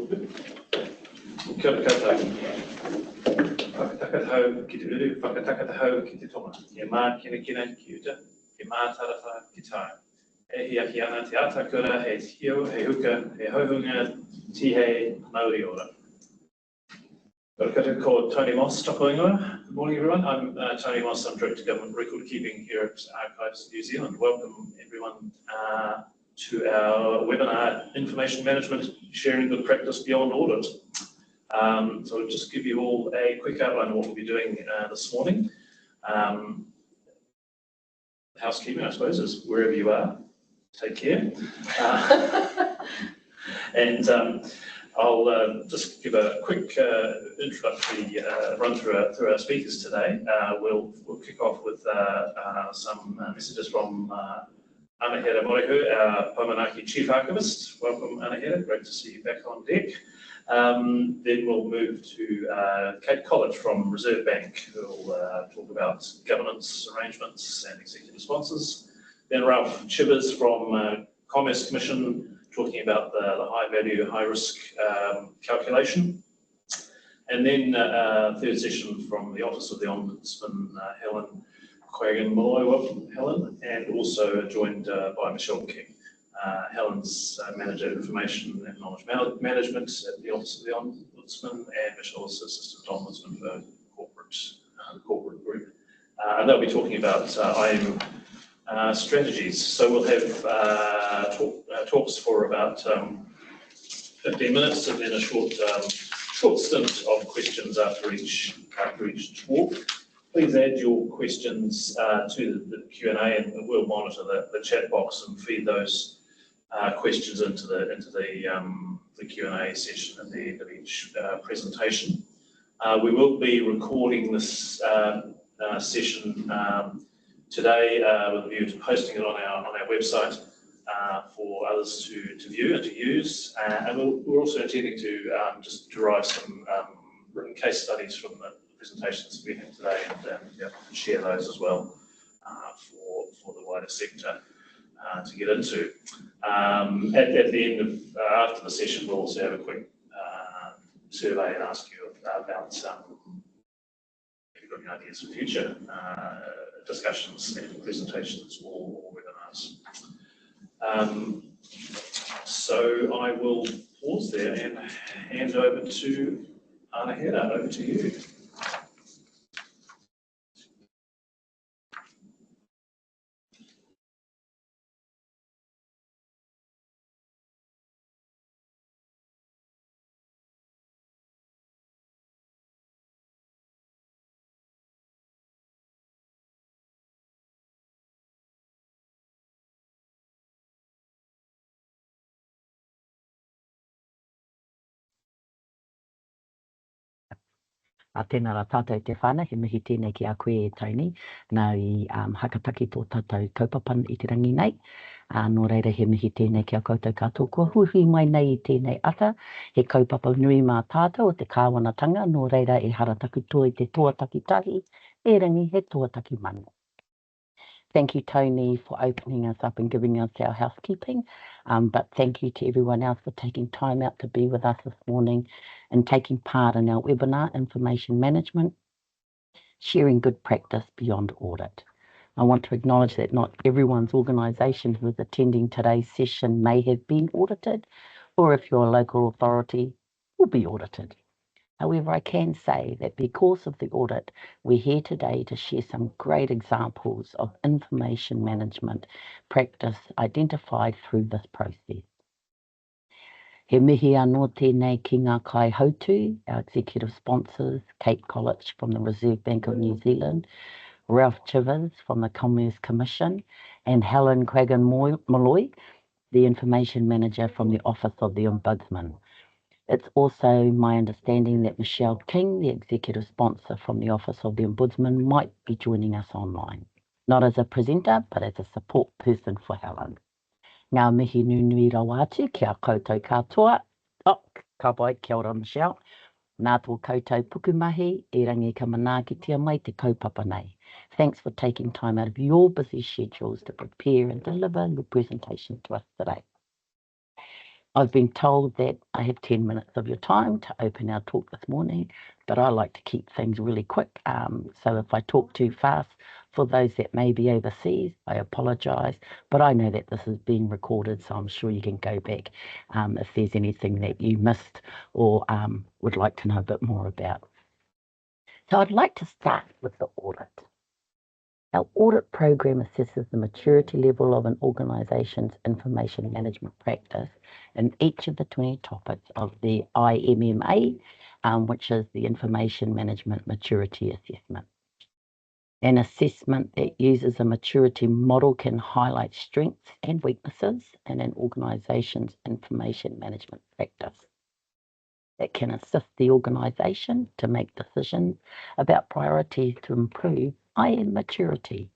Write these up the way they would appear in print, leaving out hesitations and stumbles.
Kia ora koutou. Whakatakatahau ki te uru, whakatakatahau ki te tonga. He mā kina ki uta, he mā tarawha ki tāu. E hi aki ana te atakura, he hio, he huka, he hauhunga, tihei, Māori ora. Ora koutou ko Tony Moss, toko ingoa. Good morning everyone, I'm Tony Moss, I'm Director of Government Record Keeping here at Archives New Zealand. Welcome everyone to our webinar, Information Management, Sharing Good Practice Beyond Audit. So I'll just give you all a quick outline of what we'll be doing this morning. Housekeeping, I suppose, is wherever you are, take care. And I'll just give a quick introductory run through our speakers today. We'll kick off with some messages from Anahera Morihu, our Paumanaki Chief Archivist. Welcome, Anahera, great to see you back on deck. Then we'll move to Kate Kolich from Reserve Bank, who will talk about governance arrangements and executive sponsors. Then Ralph Chivers from Commerce Commission, talking about the high value, high risk calculation. And then third session from the Office of the Ombudsman, Helen Quaggin-Molloy. Welcome, Helen, and also joined by Michelle King. Helen's Manager of Information and Knowledge Management at the Office of the Ombudsman, and Michelle's Assistant Ombudsman for corporate group. And they'll be talking about IM strategies. So we'll have talks for about 15 minutes, and then a short stint of questions after each talk. Please add your questions to the Q&A, and we'll monitor the chat box and feed those questions into the Q&A session at the end of each presentation. We will be recording this session today with a view to posting it on our website for others to view and to use. And we're also intending to just derive some written case studies from the presentations we have today and share those as well for the wider sector to get into. At the end of after the session, we'll also have a quick survey and ask you about if you've got any ideas for future discussions and presentations or webinars. So I will pause there and hand over to Anahera. Over to you. A tēnā rā tātou te whānau, he mihi tēnei ki a koe e Tony, nā i hakataki tō tātou kaupapana i te rangi nei. Nō reira he mihi tēnei ki a koutou katoa kua huhi mai nei i tēnei ata. He kaupapa nui mā tātou o te kāwanatanga, nō reira e harataku toa i te tuataki tahi, e rangi he tuataki manu. Thank you, Tony, for opening us up and giving us our housekeeping. But thank you to everyone else for taking time out to be with us this morning and taking part in our webinar, Information Management, Sharing Good Practice Beyond Audit. I want to acknowledge that not everyone's organisation who is attending today's session may have been audited, or if you're a local authority, will be audited. However, I can say that because of the audit, we're here today to share some great examples of information management practice identified through this process. He mihi anō tēnei ki ngā kai hautu, our executive sponsors, Kate Kolich from the Reserve Bank of New Zealand, Ralph Chivers from the Commerce Commission, and Helen Quaggin-Molloy, the Information Manager from the Office of the Ombudsman. It's also my understanding that Michelle King, the executive sponsor from the Office of the Ombudsman, might be joining us online, not as a presenter, but as a support person for Helen. Ngā mihi nui rawa atu ki a koutou katoa. Ka pai, kia ora Michelle. Nā tō koutou pukumahi, e rangi ka manakitia mai te kaupapa nei. Thanks for taking time out of your busy schedules to prepare and deliver your presentation to us today. I've been told that I have 10 minutes of your time to open our talk this morning, but I like to keep things really quick. So if I talk too fast, for those that may be overseas, I apologise, but I know that this is being recorded, so I'm sure you can go back if there's anything that you missed or would like to know a bit more about. So I'd like to start with the audit. Our audit program assesses the maturity level of an organisation's information management practice in each of the 20 topics of the IMMA, which is the Information Management Maturity Assessment. An assessment that uses a maturity model can highlight strengths and weaknesses in an organisation's information management practice. It can assist the organisation to make decisions about priorities to improve IM maturity.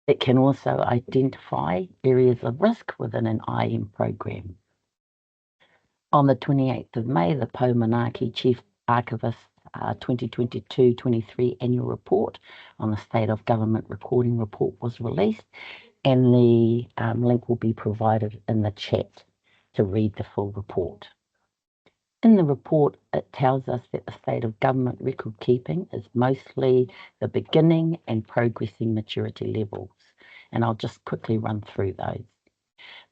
It can also identify areas of risk within an IM program. On the 28th of May, the Paumanaki Chief Archivist 2022-23 annual report on the State of Government Recording Report was released, and the link will be provided in the chat to read the full report. In the report, it tells us that the state of government record keeping is mostly the beginning and progressing maturity levels. And I'll just quickly run through those.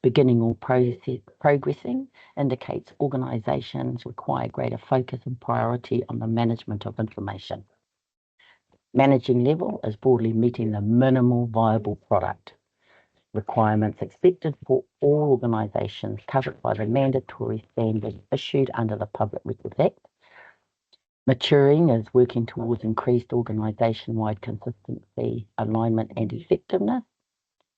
Beginning or progressing indicates organisations require greater focus and priority on the management of information. Managing level is broadly meeting the minimal viable product requirements expected for all organisations covered by the mandatory standards issued under the Public Records Act. Maturing is working towards increased organisation-wide consistency, alignment and effectiveness.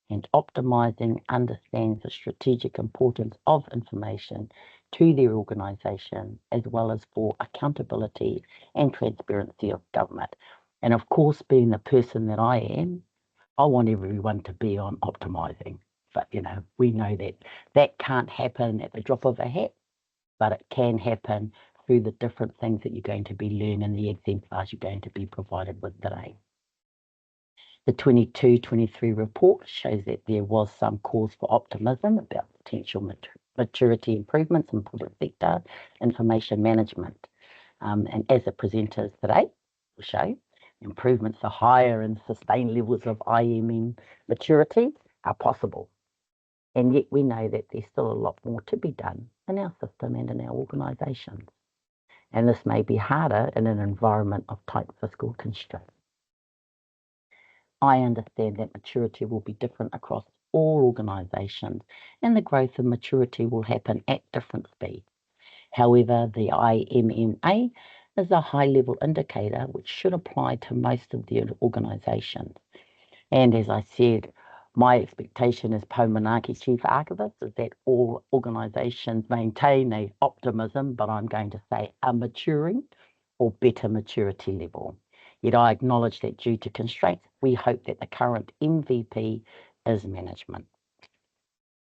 And optimising understands the strategic importance of information to their organisation, as well as for accountability and transparency of government. And of course, being the person that I am, I want everyone to be on optimising. But, we know that that can't happen at the drop of a hat, but it can happen through the different things that you're going to be learning, the exemplars you're going to be provided with today. The 22-23 report shows that there was some cause for optimism about potential maturity improvements in public sector information management. And as the presenters today will show, improvements are higher and sustained levels of IMM maturity are possible. And yet we know that there's still a lot more to be done in our system and in our organisations. And this may be harder in an environment of tight fiscal constraints. I understand that maturity will be different across all organisations, and the growth of maturity will happen at different speeds. However, the IMMA is a high-level indicator which should apply to most of the organisations. And as I said, my expectation as Paumanaki Chief Archivist is that all organisations maintain a optimism, but I'm going to say a maturing or better maturity level. Yet I acknowledge that due to constraints, we hope that the current MVP is management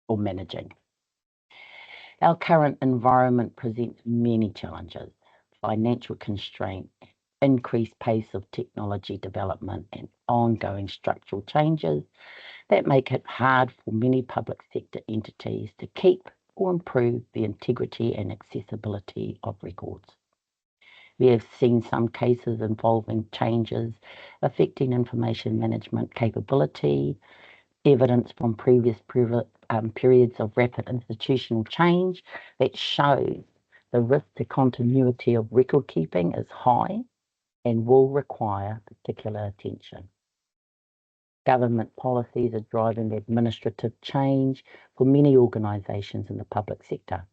or managing. Our current environment presents many challenges: financial constraint, increased pace of technology development, and ongoing structural changes that make it hard for many public sector entities to keep or improve the integrity and accessibility of records. We have seen some cases involving changes affecting information management capability, evidence from previous periods of rapid institutional change that shows the risk to continuity of record keeping is high and will require particular attention. Government policies are driving administrative change for many organisations in the public sector.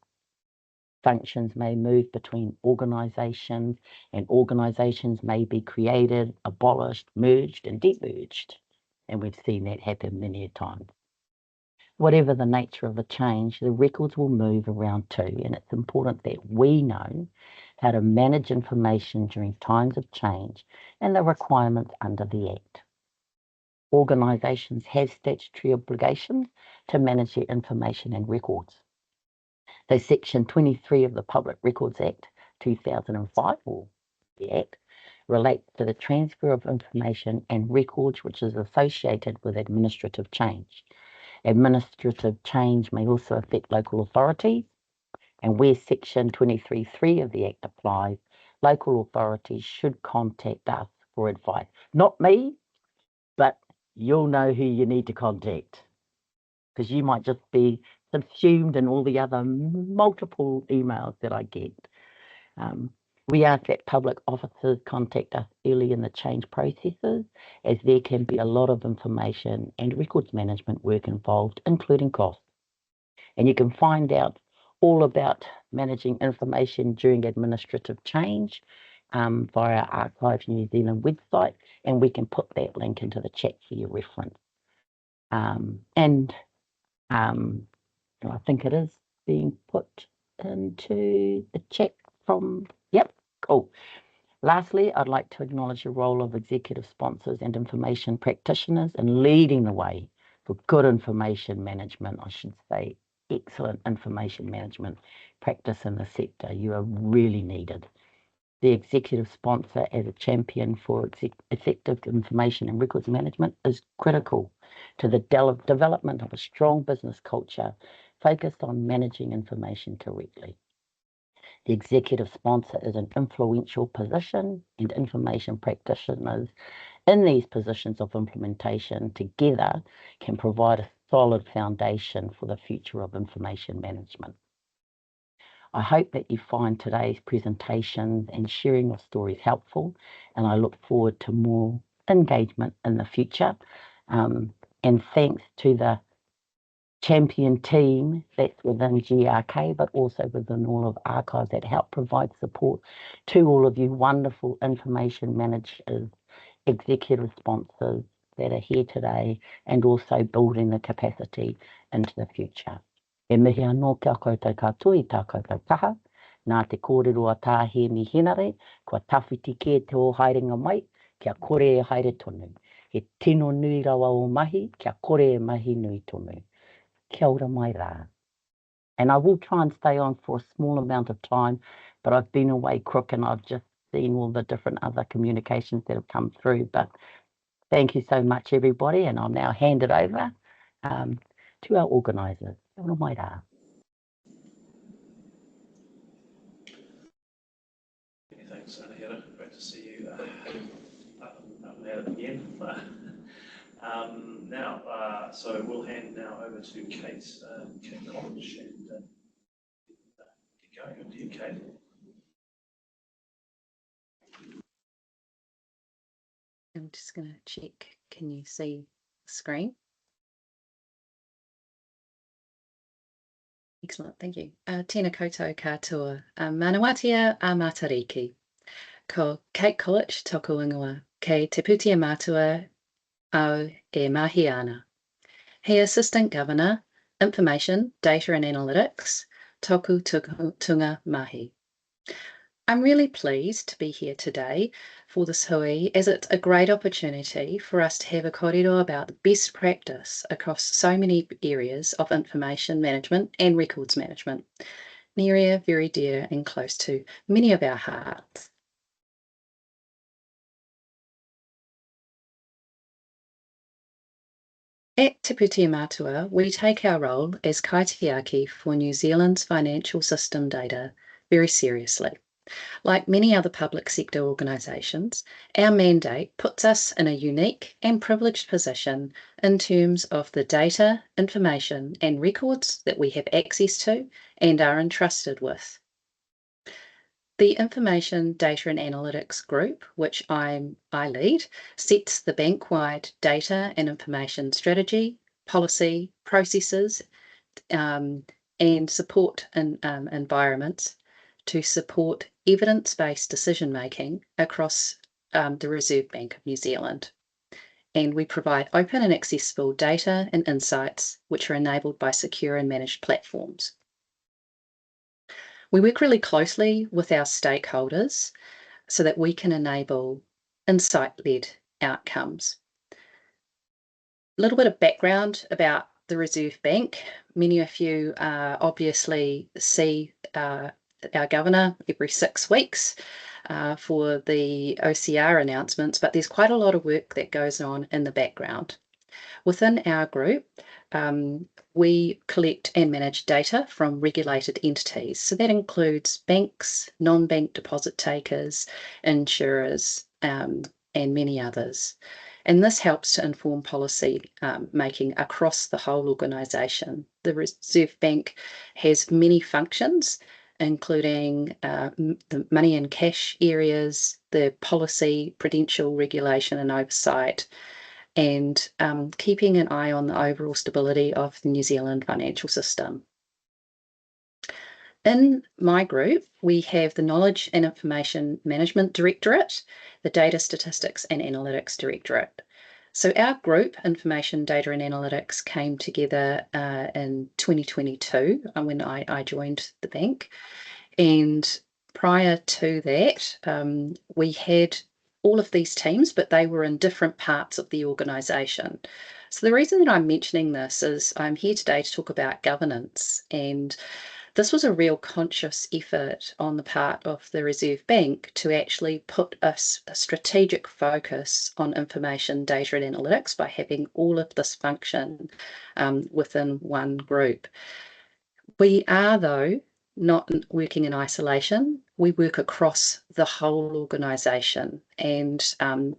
Functions may move between organisations, and organisations may be created, abolished, merged and demerged. And we've seen that happen many times. Whatever the nature of the change, the records will move around too, and it's important that we know how to manage information during times of change and the requirements under the Act. Organisations have statutory obligations to manage their information and records. So Section 23 of the Public Records Act 2005, or the Act, relates to the transfer of information and records which is associated with administrative change. Administrative change may also affect local authorities, and where Section 23(3) of the Act applies, local authorities should contact us for advice. Not me, but you'll know who you need to contact, because you might just be subsumed in all the other multiple emails that I get. We ask that public officers contact us early in the change processes, as there can be a lot of information and records management work involved, including costs. And you can find out all about managing information during administrative change via Archive New Zealand website, and we can put that link into the chat for your reference. I think it is being put into the chat from, yep, cool. Lastly, I'd like to acknowledge the role of executive sponsors and information practitioners in leading the way for good information management, I should say, excellent information management practice in the sector. You are really needed. The executive sponsor as a champion for effective information and records management is critical to the development of a strong business culture focused on managing information correctly. The executive sponsor is an influential position, and information practitioners in these positions of implementation together can provide a solid foundation for the future of information management. I hope that you find today's presentations and sharing of stories helpful, and I look forward to more engagement in the future. And thanks to the champion team that's within GRK, but also within all of Archives that help provide support to all of you wonderful information managers, executive sponsors that are here today, and also building the capacity into the future. E mihi anō kia koutou katoa I tā koutou kaha, nā te kōrero a tāhe mi henare, kua tawhiti kē te o haerenga mai, kia kore e haere tonu. He tino nui rawa o mahi, kia kore e mahi nui tonu. Kia ora mai rā. And I will try and stay on for a small amount of time, but I've been away crook and I've just seen all the different other communications that have come through. But thank you so much, everybody, and I'll now hand it over to our organisers. Kia ora mai rā. Thanks, Anahira. Great to see you up there again. So we'll hand now over to Kate Kolich and get going. Over to you, Kate. I'm just going to check. Can you see the screen? Excellent, thank you. Tēnā koutou katoa. Manawatia a Matariki. Ko Kate Kolich tōku ingoa. Kei te putia mātua au e mahi ana. He Assistant Governor, Information, Data and Analytics, tōku tunga mahi. I'm really pleased to be here today for this hui, as it's a great opportunity for us to have a kōrero about best practice across so many areas of information management and records management, an area very dear and close to many of our hearts. At Te Putia Mātua, we take our role as kaitiaki for New Zealand's financial system data very seriously. Like many other public sector organisations, our mandate puts us in a unique and privileged position in terms of the data, information and records that we have access to and are entrusted with. The Information, Data and Analytics Group, which I lead, sets the bank-wide data and information strategy, policy, processes and support environments to support evidence-based decision-making across the Reserve Bank of New Zealand. And we provide open and accessible data and insights which are enabled by secure and managed platforms. We work really closely with our stakeholders so that we can enable insight-led outcomes. A little bit of background about the Reserve Bank. Many of you obviously see our governor every 6 weeks for the OCR announcements, but there's quite a lot of work that goes on in the background. Within our group, we collect and manage data from regulated entities. So that includes banks, non-bank deposit takers, insurers, and many others. And this helps to inform policy making across the whole organisation. The Reserve Bank has many functions, including the money and cash areas, the policy, prudential regulation and oversight, and keeping an eye on the overall stability of the New Zealand financial system. In my group, we have the Knowledge and Information Management Directorate, the Data Statistics and Analytics Directorate. So our group, Information, Data and Analytics, came together in 2022 when I joined the bank. And prior to that, we had all of these teams, but they were in different parts of the organisation. So the reason that I'm mentioning this is I'm here today to talk about governance, and this was a real conscious effort on the part of the Reserve Bank to actually put a strategic focus on information, data and analytics by having all of this function within one group. We are, though, not working in isolation. We work across the whole organisation, and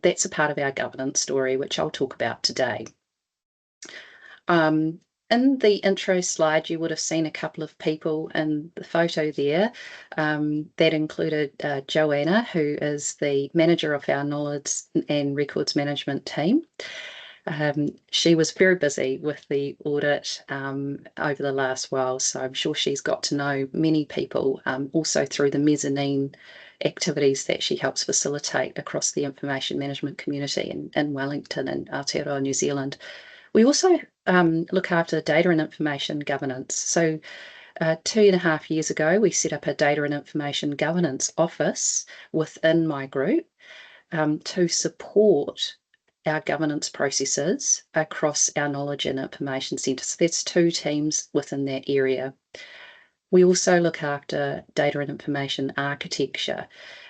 that's a part of our governance story, which I'll talk about today. In the intro slide, you would have seen a couple of people in the photo there. That included Joanna, who is the manager of our knowledge and records management team. She was very busy with the audit over the last while, so I'm sure she's got to know many people also through the mezzanine activities that she helps facilitate across the information management community in Wellington and Aotearoa, New Zealand. We also look after data and information governance. So 2.5 years ago, we set up a data and information governance office within my group to support our governance processes across our knowledge and information centre. So that's 2 teams within that area. We also look after data and information architecture.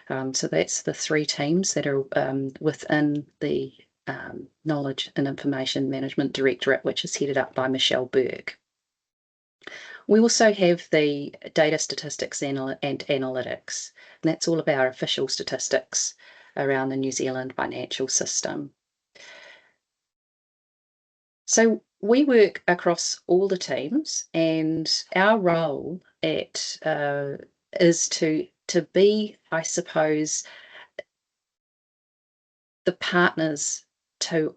So that's the 3 teams that are within the Knowledge and Information Management Directorate, which is headed up by Michelle Burke. We also have the Data Statistics and Analytics, and that's all of our official statistics around the New Zealand financial system. So we work across all the teams, and our role is to be, I suppose, the partners to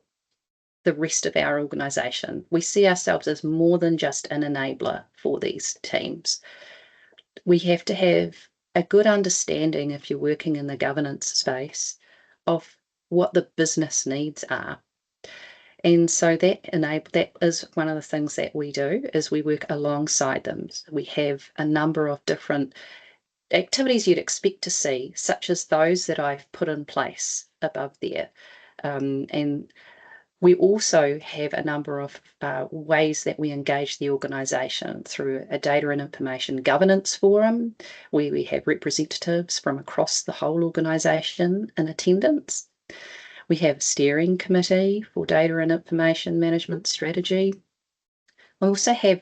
the rest of our organisation. We see ourselves as more than just an enabler for these teams. We have to have a good understanding, if you're working in the governance space, of what the business needs are. And so that is one of the things that we do, is we work alongside them. We have a number of different activities you'd expect to see, such as those that I've put in place above there. And we also have a number of ways that we engage the organisation through a data and information governance forum, where we have representatives from across the whole organisation in attendance. We have a steering committee for data and information management strategy. We also have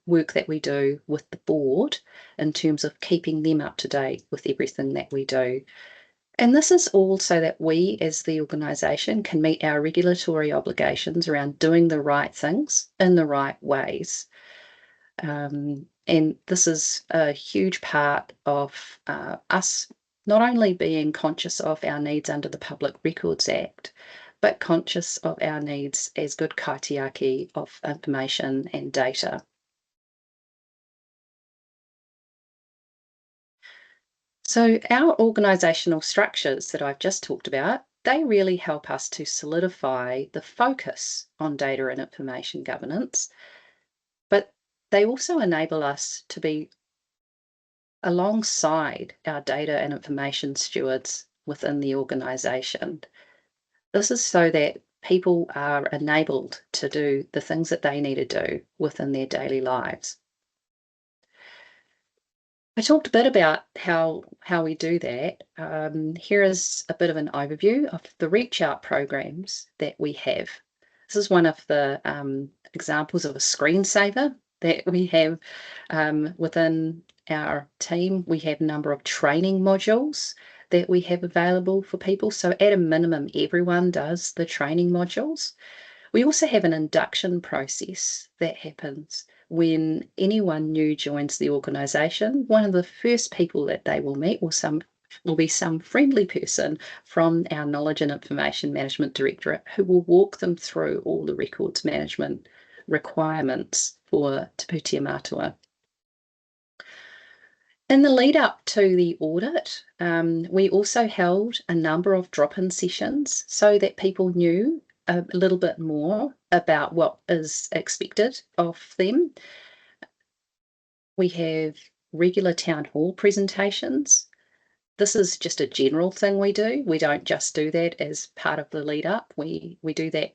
work that we do with the board in terms of keeping them up to date with everything that we do. And this is all so that we as the organisation can meet our regulatory obligations around doing the right things in the right ways. And this is a huge part of us not only being conscious of our needs under the Public Records Act, but conscious of our needs as good kaitiaki of information and data. So our organisational structures that I've just talked about, they really help us to solidify the focus on data and information governance, but they also enable us to be alongside our data and information stewards within the organisation. This is so that people are enabled to do the things that they need to do within their daily lives. I talked a bit about how we do that. Here is a bit of an overview of the reach out programs that we have This is one of the examples of a screensaver that we have within our team. We have a number of training modules that we have available for people. So at a minimum, everyone does the training modules. We also have an induction process that happens when anyone new joins the organisation. One of the first people that they will meet will be some friendly person from our Knowledge and Information Management Directorate who will walk them through all the records management requirements for Te Pūtea Mātua. In the lead up to the audit, we also held a number of drop-in sessions so that people knew a little bit more about what is expected of them. We have regular town hall presentations. This is just a general thing we do. We don't just do that as part of the lead up. We do that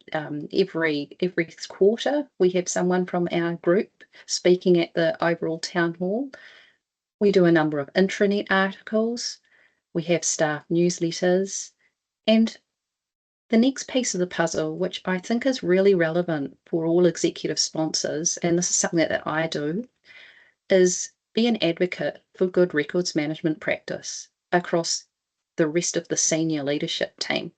every quarter. We have someone from our group speaking at the overall town hall. We do a number of intranet articles. We have staff newsletters. And the next piece of the puzzle, which I think is really relevant for all executive sponsors, and this is something that I do, is be an advocate for good records management practice across the rest of the senior leadership team.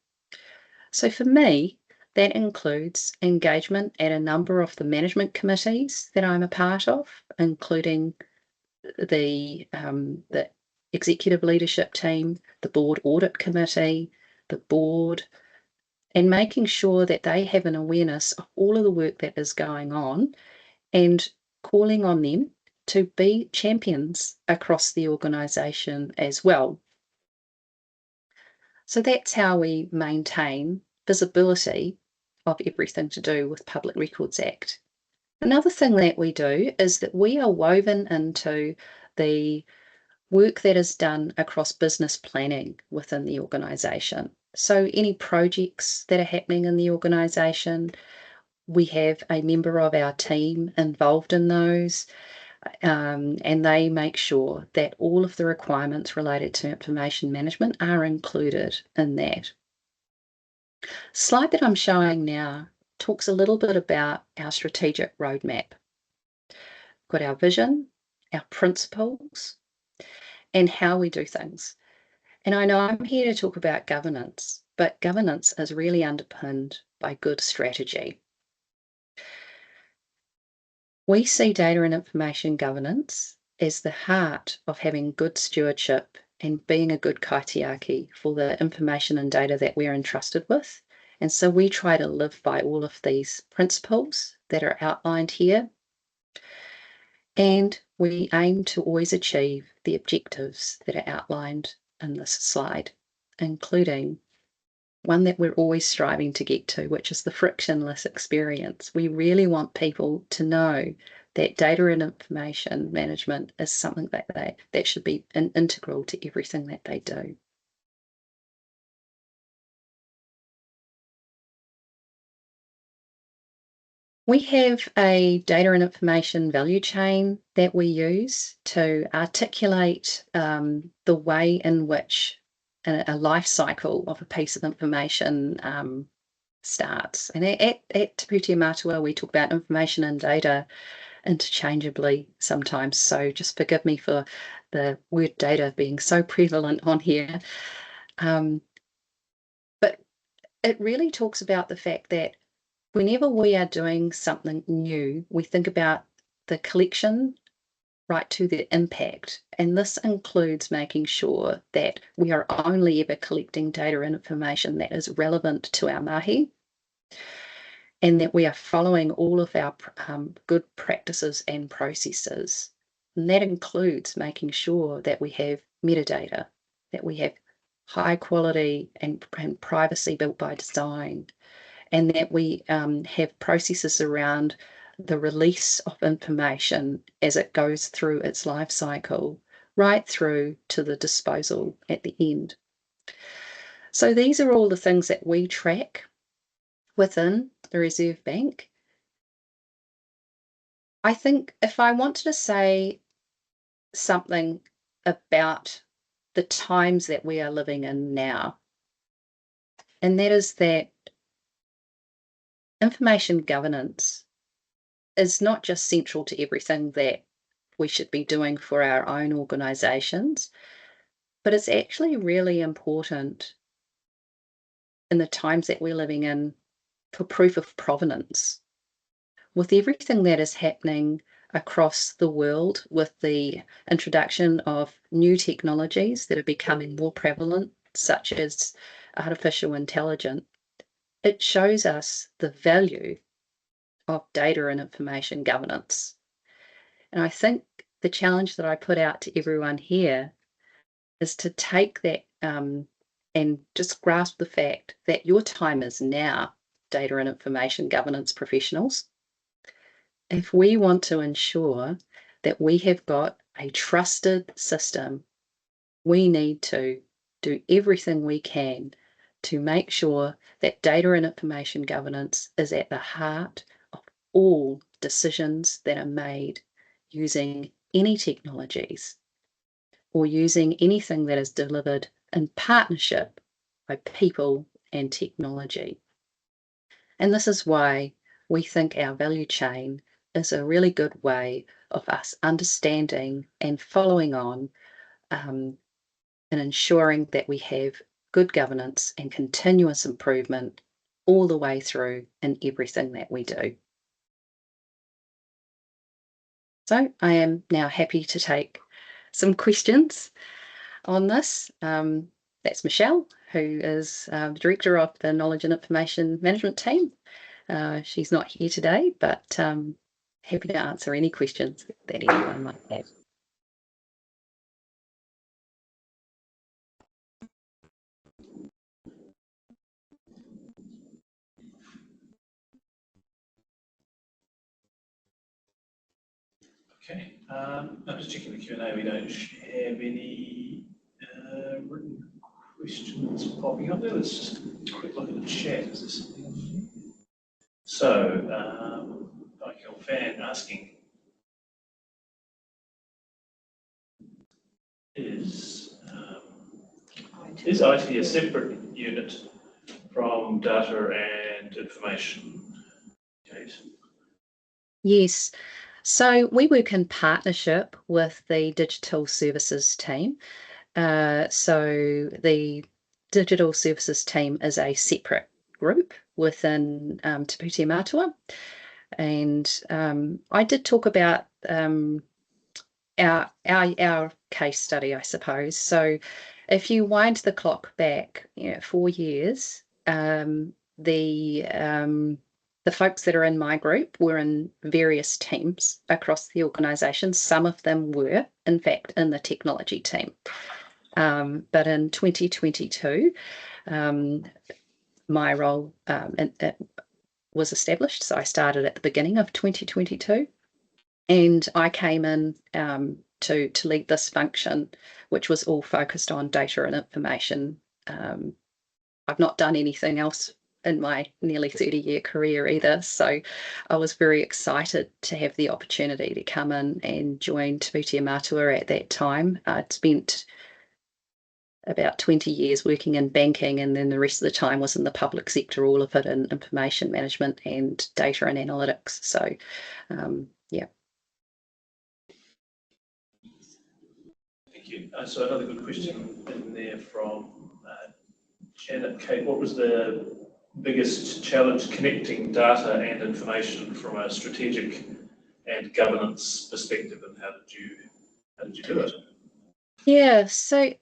So for me, that includes engagement at a number of the management committees that I'm a part of, including the executive leadership team, the board audit committee, the board, and making sure that they have an awareness of all of the work that is going on and calling on them to be champions across the organisation as well. So that's how we maintain visibility of everything to do with Public Records Act. Another thing that we do is that we are woven into the work that is done across business planning within the organisation. So any projects that are happening in the organisation, we have a member of our team involved in those, and they make sure that all of the requirements related to information management are included in that. The slide that I'm showing now talks a little bit about our strategic roadmap. We've got our vision, our principles, and how we do things. And I know I'm here to talk about governance, but governance is really underpinned by good strategy. We see data and information governance as the heart of having good stewardship and being a good kaitiaki for the information and data that we're entrusted with. And so we try to live by all of these principles that are outlined here. And we aim to always achieve the objectives that are outlined in this slide, including one that we're always striving to get to, which is the frictionless experience. We really want people to know that data and information management is something that should be integral to everything that they do. We have a data and information value chain that we use to articulate the way in which a life cycle of a piece of information starts. And at Te Pūtea Mātua, we talk about information and data interchangeably sometimes. So just forgive me for the word data being so prevalent on here. But it really talks about the fact that whenever we are doing something new, we think about the collection right to the impact. And this includes making sure that we are only ever collecting data and information that is relevant to our mahi, and that we are following all of our good practices and processes. And that includes making sure that we have metadata, that we have high quality and privacy built by design, and that we have processes around the release of information as it goes through its life cycle, right through to the disposal at the end. So these are all the things that we track within the Reserve Bank. I think if I wanted to say something about the times that we are living in now, and that is that information governance is not just central to everything that we should be doing for our own organisations, but it's actually really important in the times that we're living in for proof of provenance. With everything that is happening across the world, with the introduction of new technologies that are becoming more prevalent, such as artificial intelligence, it shows us the value of data and information governance. And I think the challenge that I put out to everyone here is to take that and just grasp the fact that your time is now, data and information governance professionals. If we want to ensure that we have got a trusted system, we need to do everything we can to make sure that data and information governance is at the heart of all decisions that are made using any technologies or using anything that is delivered in partnership by people and technology. And this is why we think our value chain is a really good way of us understanding and following on and ensuring that we have good governance and continuous improvement all the way through in everything that we do. So I am now happy to take some questions on this. That's Michelle, who is the Director of the Knowledge and Information Management team. She's not here today, but happy to answer any questions that anyone might have. Okay, I'm just checking the Q&A. We don't have any written questions popping up there. Let's just quick look at the chat. Is there something on here? So, Michael Fan asking, is IT a separate unit from data and information? Kate? Yes. So we work in partnership with the Digital Services team. So the Digital Services team is a separate group within Te Pūtea Mātua. And I did talk about our case study, I suppose. So if you wind the clock back 4 years, the folks that are in my group were in various teams across the organisation. Some of them were, in fact, in the technology team. But in 2022, my role was established. So I started at the beginning of 2022, and I came in to lead this function, which was all focused on data and information. I've not done anything else in my nearly 30-year career either. So I was very excited to have the opportunity to come in and join Te Pūtea Mātua at that time. I'd spent about 20 years working in banking, and then the rest of the time was in the public sector, all of it in information management and data and analytics. So, yeah. Thank you. So another good question in there from Janet. Kate, what was the biggest challenge connecting data and information from a strategic and governance perspective, and how did you do it? Yeah, so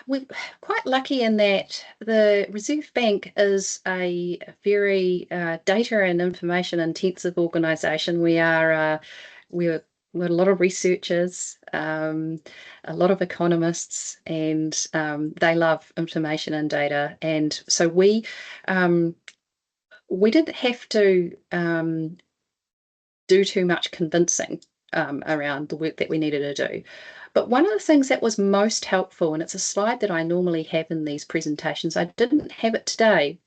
we're quite lucky in that the Reserve Bank is a very data and information intensive organisation. We're a lot of researchers, a lot of economists, and they love information and data. And so we didn't have to do too much convincing around the work that we needed to do. But one of the things that was most helpful, and it's a slide that I normally have in these presentations, I didn't have it today,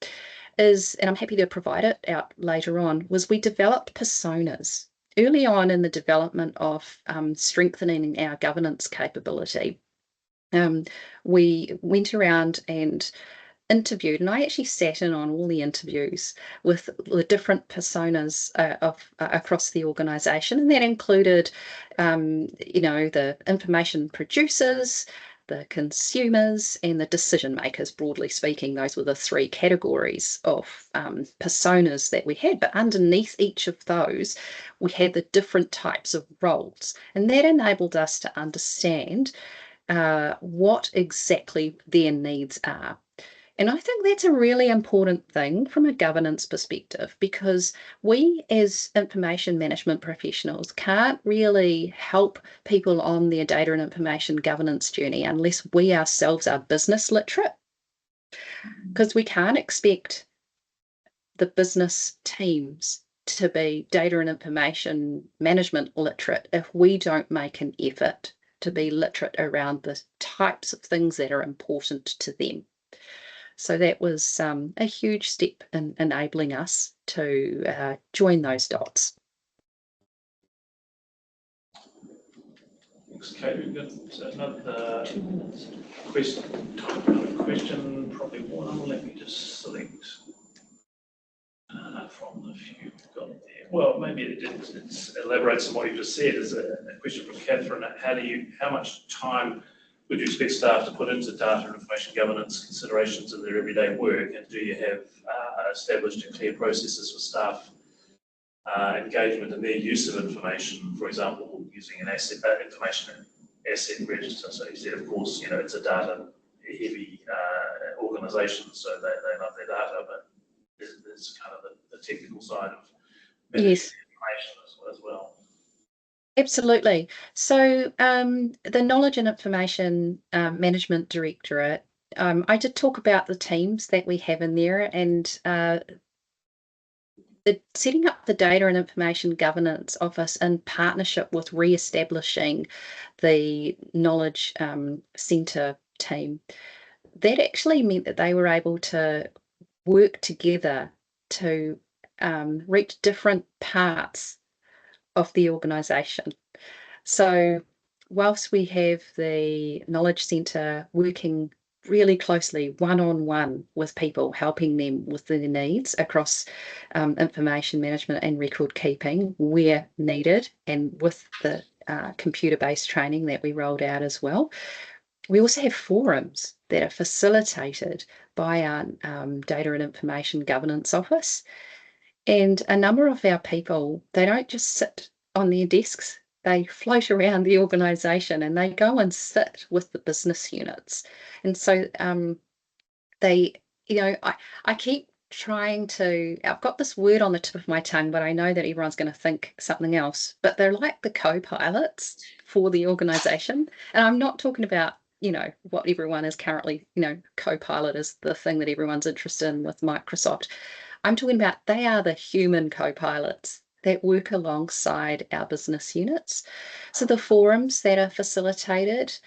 is, and I'm happy to provide it out later on, was we developed personas. Early on in the development of strengthening our governance capability, we went around and interviewed, and I actually sat in on all the interviews with the different personas across the organisation, and that included, the information producers, the consumers, and the decision makers. Broadly speaking, those were the three categories of personas that we had. But underneath each of those, we had the different types of roles, and that enabled us to understand what exactly their needs are. And I think that's a really important thing from a governance perspective, because we as information management professionals can't really help people on their data and information governance journey unless we ourselves are business literate, because we can't expect the business teams to be data and information management literate if we don't make an effort to be literate around the types of things that are important to them. So that was a huge step in enabling us to join those dots. Thanks, Kate. We've got another question, probably one. Let me just select from the few we've got there. Well, maybe it elaborates on what you just said. Is a question from Catherine. How much time would you expect staff to put into data and information governance considerations in their everyday work, and do you have established and clear processes for staff engagement in their use of information, for example, using an information asset register? So you said, of course, it's a data-heavy organisation, so they love their data, but there's kind of the technical side of managing information as well. Absolutely. So the Knowledge and Information Management Directorate, I did talk about the teams that we have in there, and setting up the Data and Information Governance Office in partnership with re-establishing the Knowledge Centre team, that actually meant that they were able to work together to reach different parts of the organisation. So whilst we have the Knowledge Centre working really closely one-on-one with people, helping them with their needs across information management and record keeping where needed, and with the computer-based training that we rolled out as well, we also have forums that are facilitated by our Data and Information Governance Office. And a number of our people, they don't just sit on their desks, they float around the organisation and they go and sit with the business units. And so I keep trying to, I've got this word on the tip of my tongue, but I know that everyone's going to think something else, but they're like the co-pilots for the organisation. And I'm not talking about, what everyone is currently, co-pilot is the thing that everyone's interested in with Microsoft. I'm talking about they are the human co-pilots that work alongside our business units. So the forums that are facilitated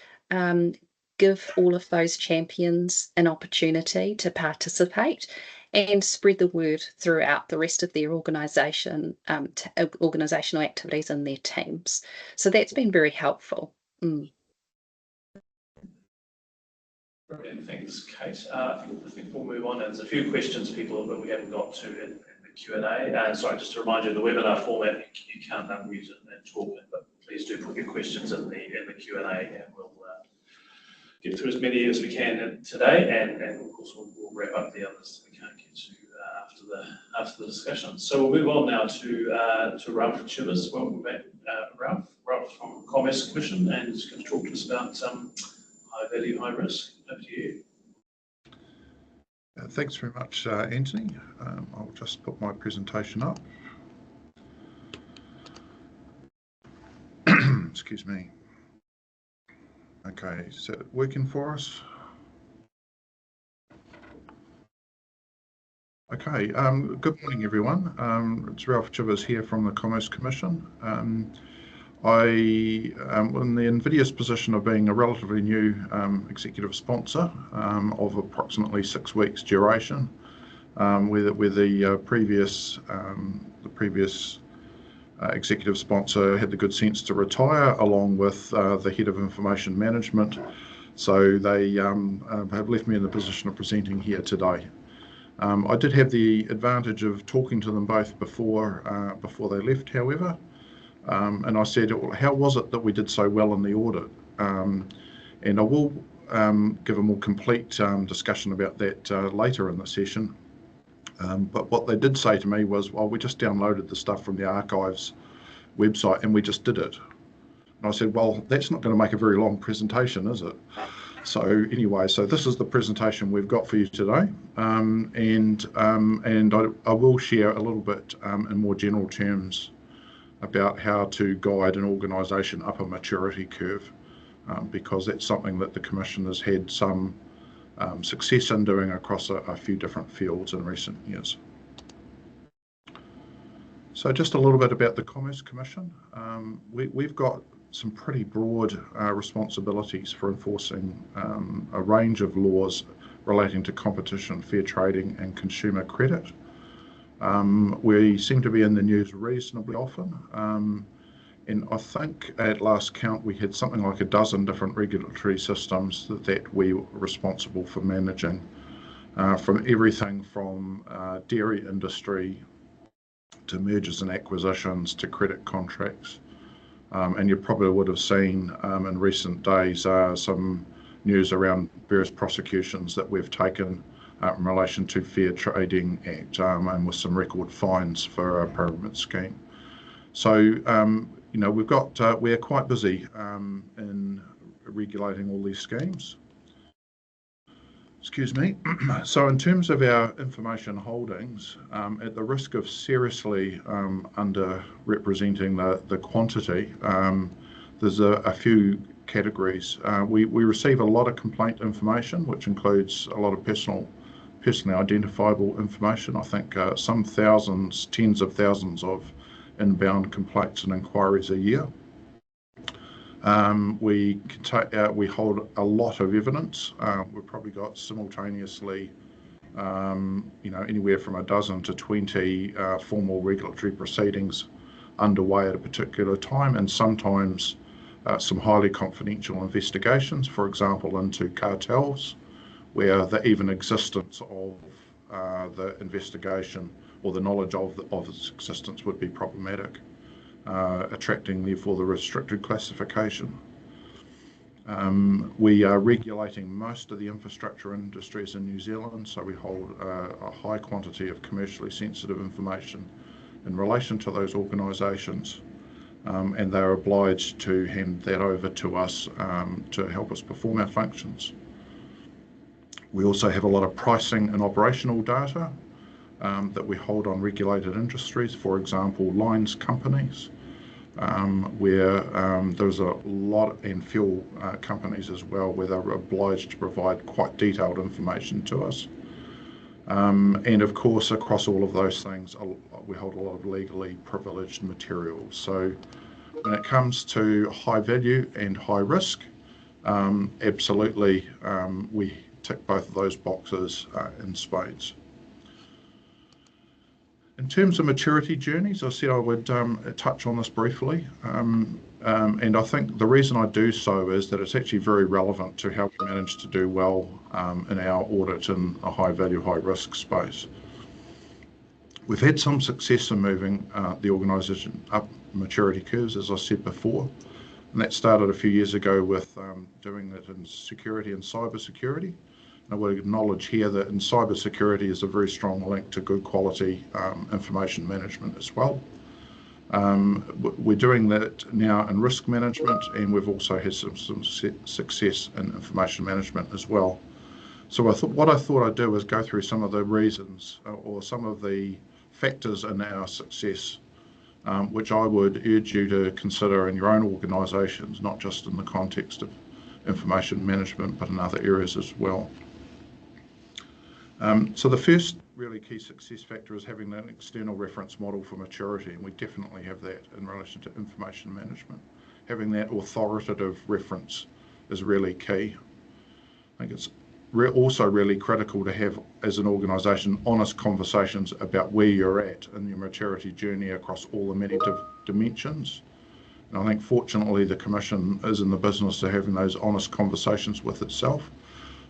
give all of those champions an opportunity to participate and spread the word throughout the rest of their organisation, organisational activities in their teams. So that's been very helpful. Brilliant, thanks, Kate. I think we'll move on. There's a few questions that we haven't got to in the Q&A. Sorry, just to remind you, the webinar format, you can't unmute it and talk, but please do put your questions in the Q&A, and we'll get through as many as we can today, and of course we'll wrap up the others that we can't get to after the discussion. So we'll move on now to Ralph Chivers. Welcome back, Ralph. Ralph from Commerce Commission, and he's going to talk to us about high value, high risk. Over to you. Thanks very much, Anthony. I'll just put my presentation up. Excuse me. Okay, is it working for us? Okay, good morning, everyone. It's Ralph Chivers here from the Commerce Commission. I am in the invidious position of being a relatively new executive sponsor of approximately 6 weeks duration, where the previous executive sponsor had the good sense to retire, along with the head of information management. So they have left me in the position of presenting here today. I did have the advantage of talking to them both before they left, however, and I said, how was it that we did so well in the audit? And I will give a more complete discussion about that later in the session. But what they did say to me was, well, we just downloaded the stuff from the archives website and we just did it. And I said, well, that's not going to make a very long presentation, is it? So anyway, so this is the presentation we've got for you today. And I will share a little bit in more general terms about how to guide an organisation up a maturity curve, because that's something that the Commission has had some success in doing across a few different fields in recent years. So just a little bit about the Commerce Commission. We've got some pretty broad responsibilities for enforcing a range of laws relating to competition, fair trading and consumer credit. We seem to be in the news reasonably often, and I think at last count we had something like a dozen different regulatory systems that we were responsible for managing, from everything from dairy industry to mergers and acquisitions to credit contracts. And you probably would have seen in recent days some news around various prosecutions that we've taken in relation to Fair Trading Act, and with some record fines for a pyramid scheme. So, you know, we're quite busy in regulating all these schemes. Excuse me. So in terms of our information holdings, at the risk of seriously underrepresenting the quantity, there's a few categories. We receive a lot of complaint information, which includes a lot of personally identifiable information. I think some thousands, tens of thousands of inbound complaints and inquiries a year. We hold a lot of evidence. We've probably got simultaneously, you know, anywhere from a dozen to 20 formal regulatory proceedings underway at a particular time, and sometimes some highly confidential investigations, for example, into cartels, where the even existence of the investigation or the knowledge of its existence would be problematic, attracting therefore the restricted classification. We are regulating most of the infrastructure industries in New Zealand, so we hold a high quantity of commercially sensitive information in relation to those organisations, and they're obliged to hand that over to us to help us perform our functions. We also have a lot of pricing and operational data that we hold on regulated industries, for example, lines companies, where there's a lot, and fuel companies as well, where they're obliged to provide quite detailed information to us. And of course, across all of those things, we hold a lot of legally privileged materials. So when it comes to high value and high risk, absolutely, we tick both of those boxes in spades. In terms of maturity journeys, I said I would touch on this briefly, and I think the reason I do so is that it's actually very relevant to how we manage to do well in our audit in a high value, high risk space. We've had some success in moving the organisation up maturity curves, as I said before, and that started a few years ago with doing it in security and cyber security. I would acknowledge here that in cyber security is a very strong link to good quality information management as well. We're doing that now in risk management, and we've also had some success in information management as well. So what I thought I'd do is go through some of the reasons or some of the factors in our success, which I would urge you to consider in your own organisations, not just in the context of information management, but in other areas as well. So the first really key success factor is having an external reference model for maturity, and we definitely have that in relation to information management. Having that authoritative reference is really key. I think it's also really critical to have, as an organisation, honest conversations about where you're at in your maturity journey across all the many dimensions. And I think fortunately the Commission is in the business of having those honest conversations with itself.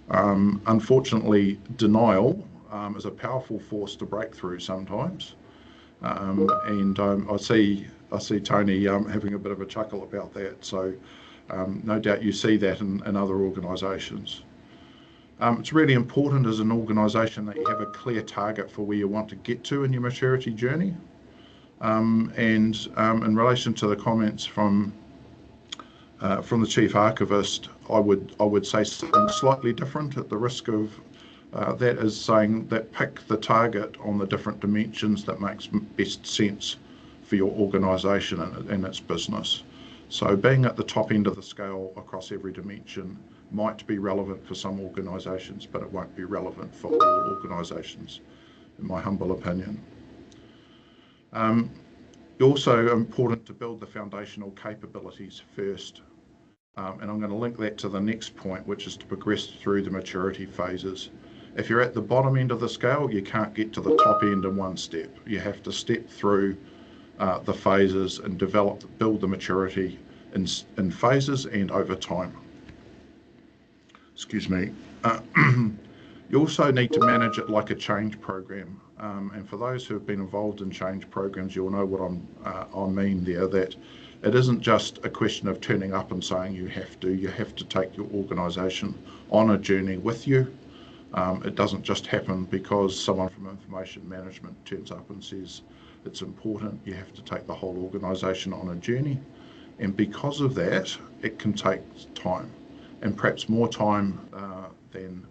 Unfortunately, denial is a powerful force to break through sometimes. I see Tony having a bit of a chuckle about that. So no doubt you see that in other organisations. It's really important as an organisation that you have a clear target for where you want to get to in your maturity journey. In relation to the comments from the Chief Archivist, I would say something slightly different, at the risk of that is saying that pick the target on the different dimensions that makes best sense for your organisation and its business. So being at the top end of the scale across every dimension might be relevant for some organisations, but it won't be relevant for all organisations, in my humble opinion. Also important to build the foundational capabilities first. And I'm going to link that to the next point, which is to progress through the maturity phases. If you're at the bottom end of the scale, you can't get to the top end in one step. You have to step through the phases and build the maturity in phases and over time. Excuse me. You also need to manage it like a change program. And for those who have been involved in change programs, you'll know what I mean there, that it isn't just a question of turning up and saying you have to take your organisation on a journey with you. It doesn't just happen because someone from information management turns up and says it's important. You have to take the whole organisation on a journey. And because of that, it can take time, and perhaps more time than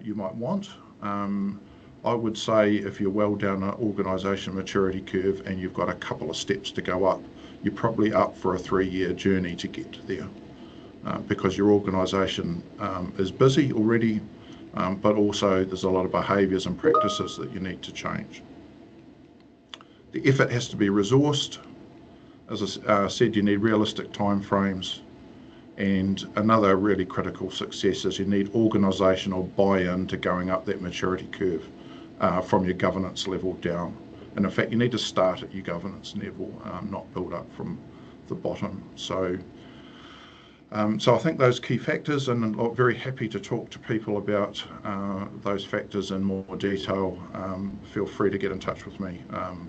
you might want. I would say if you're well down an organisation maturity curve and you've got a couple of steps to go up, you're probably up for a 3-year journey to get there, because your organisation is busy already, but also there's a lot of behaviours and practices that you need to change. The effort has to be resourced. As I said, you need realistic timeframes. And another really critical success is you need organisational buy-in to going up that maturity curve from your governance level down. And in fact, you need to start at your governance level, not build up from the bottom. So I think those key factors, and I'm very happy to talk to people about those factors in more detail. Feel free to get in touch with me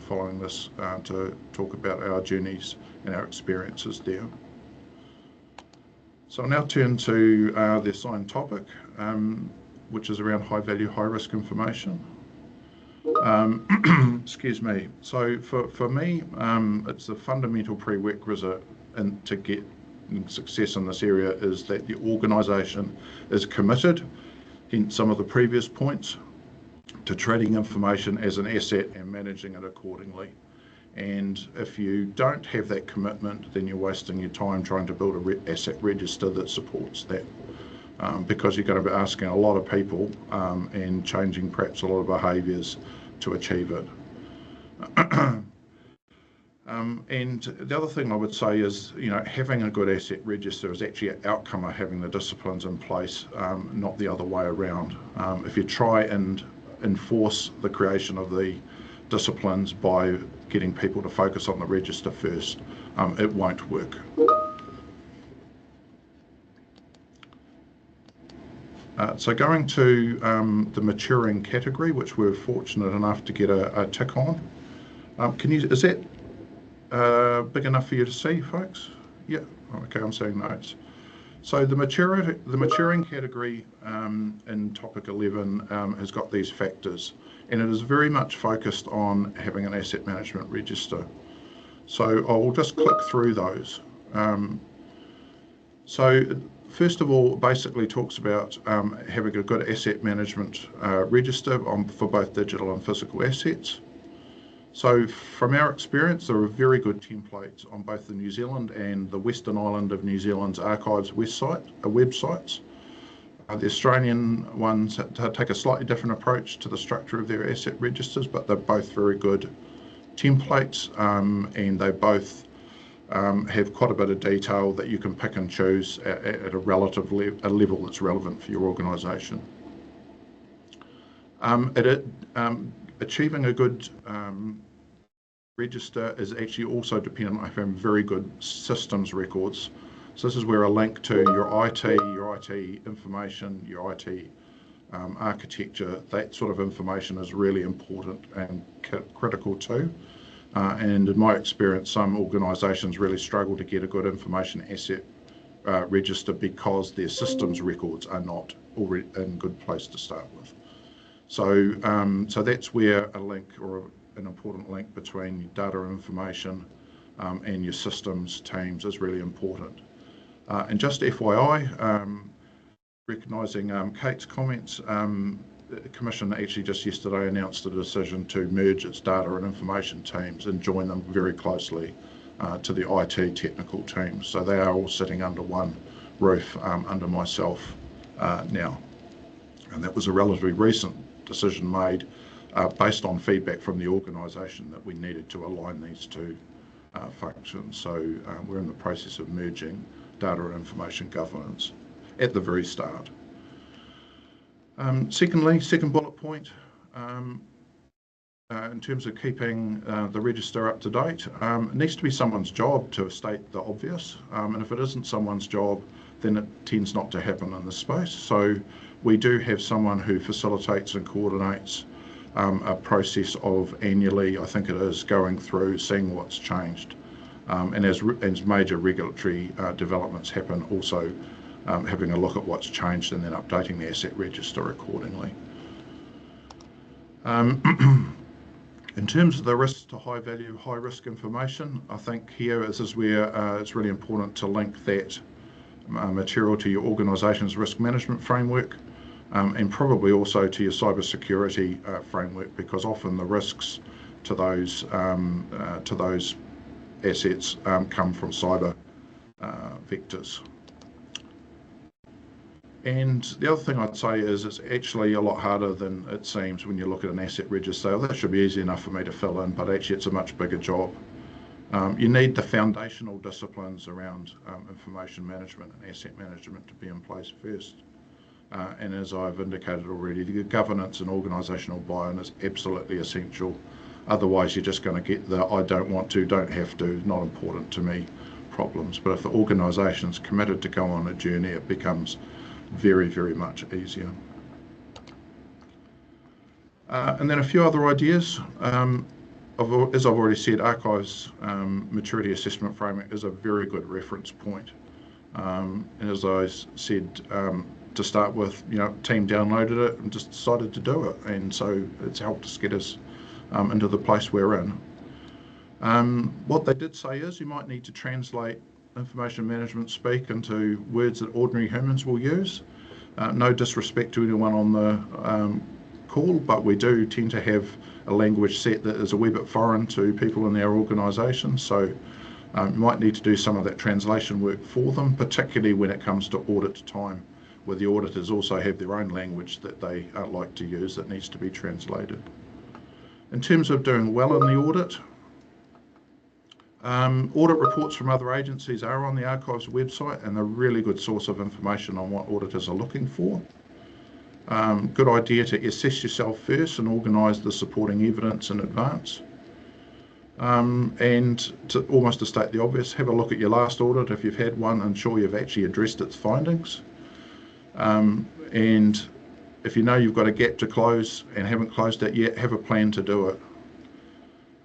following this to talk about our journeys and our experiences there. So I'll now turn to the assigned topic, which is around high value, high risk information. Excuse me. So for me, it's a fundamental prerequisite to get success in this area is that the organisation is committed, hence some of the previous points, to treating information as an asset and managing it accordingly. And if you don't have that commitment, then you're wasting your time trying to build an asset register that supports that, because you're going to be asking a lot of people and changing perhaps a lot of behaviours to achieve it. And the other thing I would say is, having a good asset register is actually an outcome of having the disciplines in place, not the other way around. If you try and enforce the creation of the disciplines by getting people to focus on the register first, it won't work. So going to the maturing category, which we're fortunate enough to get a tick on. Is that big enough for you to see, folks? Yeah, okay, I'm seeing notes. So the maturing category in topic 11 has got these factors, and it is very much focused on having an asset management register. So I'll just click through those. So first of all, basically talks about having a good asset management register for both digital and physical assets. So from our experience, there are very good templates on both the New Zealand and the Western Island of New Zealand's archives websites. The Australian ones take a slightly different approach to the structure of their asset registers, but they're both very good templates, and they both have quite a bit of detail that you can pick and choose at a level that's relevant for your organisation. Achieving a good register is actually also dependent on having very good systems records. So this is where a link to your IT information, your IT architecture, that sort of information is really important and critical too. And in my experience, some organisations really struggle to get a good information asset register because their systems records are not already in a good place to start with. So, so that's where a link, or an important link between data information and your systems teams, is really important. And just FYI, recognising Kate's comments, the Commission actually just yesterday announced a decision to merge its data and information teams and join them very closely to the IT technical teams. So they are all sitting under one roof under myself now. And that was a relatively recent decision made based on feedback from the organisation that we needed to align these two functions. So we're in the process of merging data and information governance at the very start. Secondly, second bullet point, in terms of keeping the register up to date, it needs to be someone's job to state the obvious, and if it isn't someone's job, then it tends not to happen in this space. So we do have someone who facilitates and coordinates a process of annually, I think it is, going through, seeing what's changed, and as major regulatory developments happen, also having a look at what's changed and then updating the asset register accordingly. In terms of the risks to high value, high risk information, I think here is where it's really important to link that material to your organisation's risk management framework, and probably also to your cybersecurity framework, because often the risks to those assets come from cyber vectors. And the other thing I'd say is it's actually a lot harder than it seems when you look at an asset register. That should be easy enough for me to fill in, but actually it's a much bigger job. You need the foundational disciplines around information management and asset management to be in place first. And as I've indicated already, the governance and organisational buy-in is absolutely essential. Otherwise, you're just going to get the I don't want to, don't have to, not important to me problems. But if the organisation's committed to go on a journey, it becomes very, very much easier. And then a few other ideas. As I've already said, Archives Maturity Assessment Framework is a very good reference point. And as I said, to start with, team downloaded it and just decided to do it. And so it's helped us get us into the place we're in. What they did say is you might need to translate information management speak into words that ordinary humans will use. No disrespect to anyone on the call, but we do tend to have a language set that is a wee bit foreign to people in our organisation, so you might need to do some of that translation work for them, particularly when it comes to audit time, where the auditors also have their own language that they like to use that needs to be translated. In terms of doing well in the audit, audit reports from other agencies are on the Archives website, and they're a really good source of information on what auditors are looking for. Good idea to assess yourself first and organise the supporting evidence in advance. And to almost to state the obvious, have a look at your last audit if you've had one, ensure you've actually addressed its findings. And if you know you've got a gap to close and haven't closed it yet, have a plan to do it.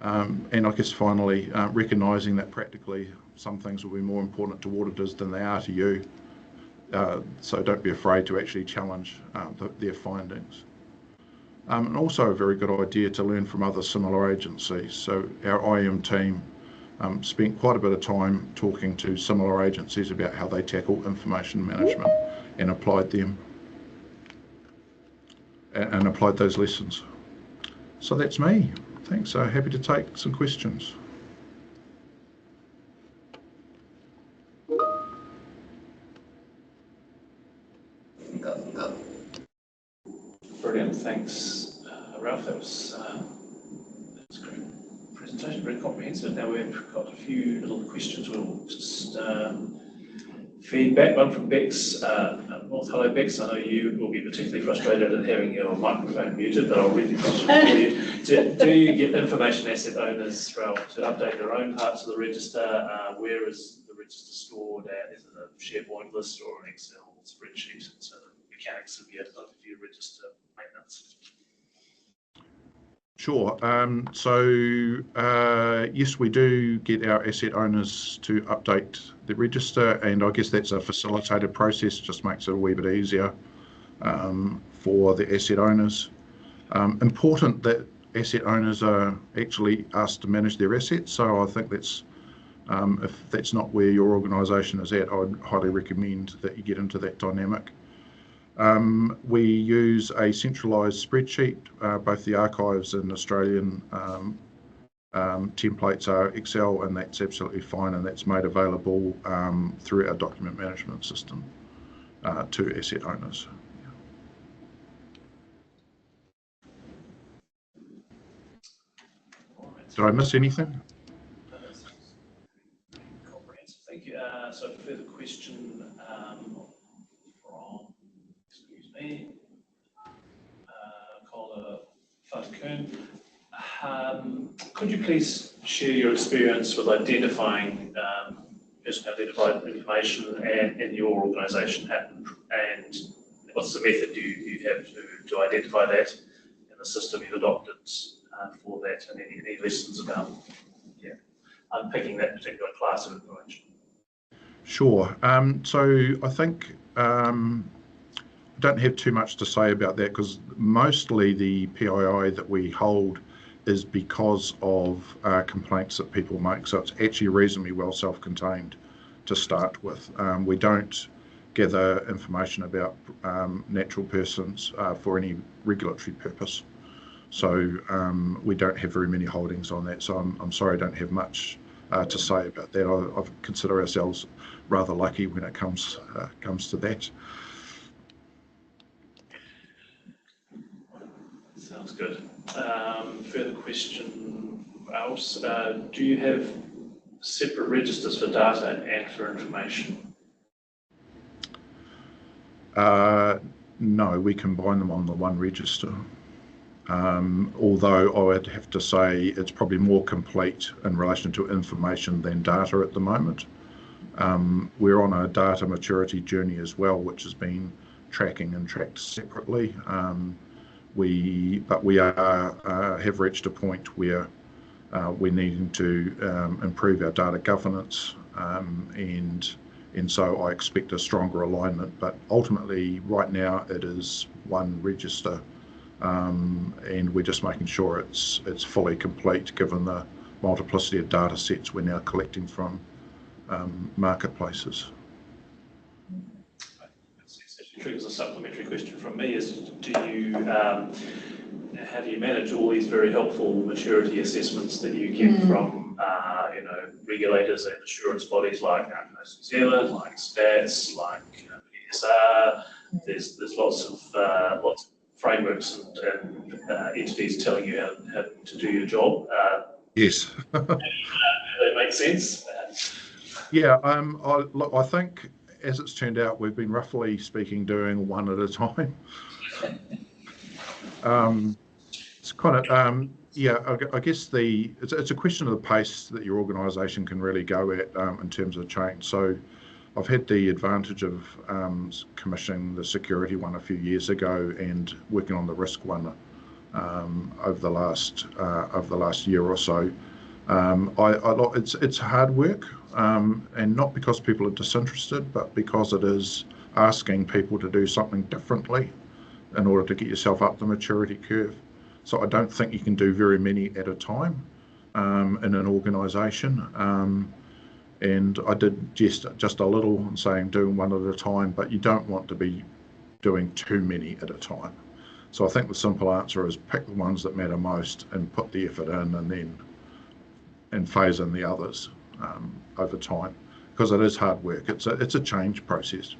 And I guess finally, recognising that practically some things will be more important to auditors than they are to you. So don't be afraid to actually challenge their findings. And also a very good idea to learn from other similar agencies. So our IM team spent quite a bit of time talking to similar agencies about how they tackle information management and applied them and applied those lessons. So that's me. Thanks. Happy to take some questions. Brilliant, thanks, Ralph. That was a great presentation, very comprehensive. Now we've got a few little questions we'll just feedback. One from Bex, North. Hello, Bex. I know you will be particularly frustrated at having your microphone muted, but I'll read the question for you. Do you get information asset owners, Ralph, to update their own parts of the register? Where is the register stored at? Is it a SharePoint list or an Excel spreadsheet? So the mechanics of your register maintenance. Sure. Yes, we do get our asset owners to update the register, and I guess that's a facilitated process, just makes it a wee bit easier for the asset owners. Important that asset owners are actually asked to manage their assets, so I think that's, if that's not where your organisation is at, I'd highly recommend that you get into that dynamic. We use a centralised spreadsheet. Both the archives and Australian templates are Excel, and that's absolutely fine, and that's made available through our document management system to asset owners. Did I miss anything? Comprehensive, thank you. So further question from, excuse me, Cola Farkun. Could you please share your experience with identifying personally identified information in your organisation, and what's the method you have to identify that in the system you've adopted for that, and any lessons about unpicking that particular class of information? Sure. So I think I don't have too much to say about that, because mostly the PII that we hold is because of complaints that people make. So it's actually reasonably well self-contained to start with. We don't gather information about natural persons for any regulatory purpose. So we don't have very many holdings on that. So I'm sorry I don't have much to say about that. I consider ourselves rather lucky when it comes to that. Sounds good. Further question, Alf. Do you have separate registers for data and for information? No, we combine them on the one register. Although I would have to say it's probably more complete in relation to information than data at the moment. We're on a data maturity journey as well, which has been tracking and tracked separately. But we have reached a point where we're needing to improve our data governance, and so I expect a stronger alignment. But ultimately, right now, it is one register, and we're just making sure it's fully complete, given the multiplicity of data sets we're now collecting from marketplaces. Triggers a supplementary question from me: is how do you manage all these very helpful maturity assessments that you get from regulators and assurance bodies like New Zealand, like Stats, like PSR? There's lots of frameworks and entities telling you how to do your job. Yes. Do they make sense? Yeah. Look, I think, as it's turned out, we've been roughly speaking doing one at a time. It's kind of I guess it's a question of the pace that your organisation can really go at in terms of change. So I've had the advantage of commissioning the security one a few years ago and working on the risk one over the last year or so. It's hard work, and not because people are disinterested, but because it is asking people to do something differently in order to get yourself up the maturity curve. So I don't think you can do very many at a time in an organisation. And I did just a little and saying doing one at a time, but you don't want to be doing too many at a time. So I think the simple answer is pick the ones that matter most and put the effort in, and phase in the others over time, because it is hard work. It's a change process.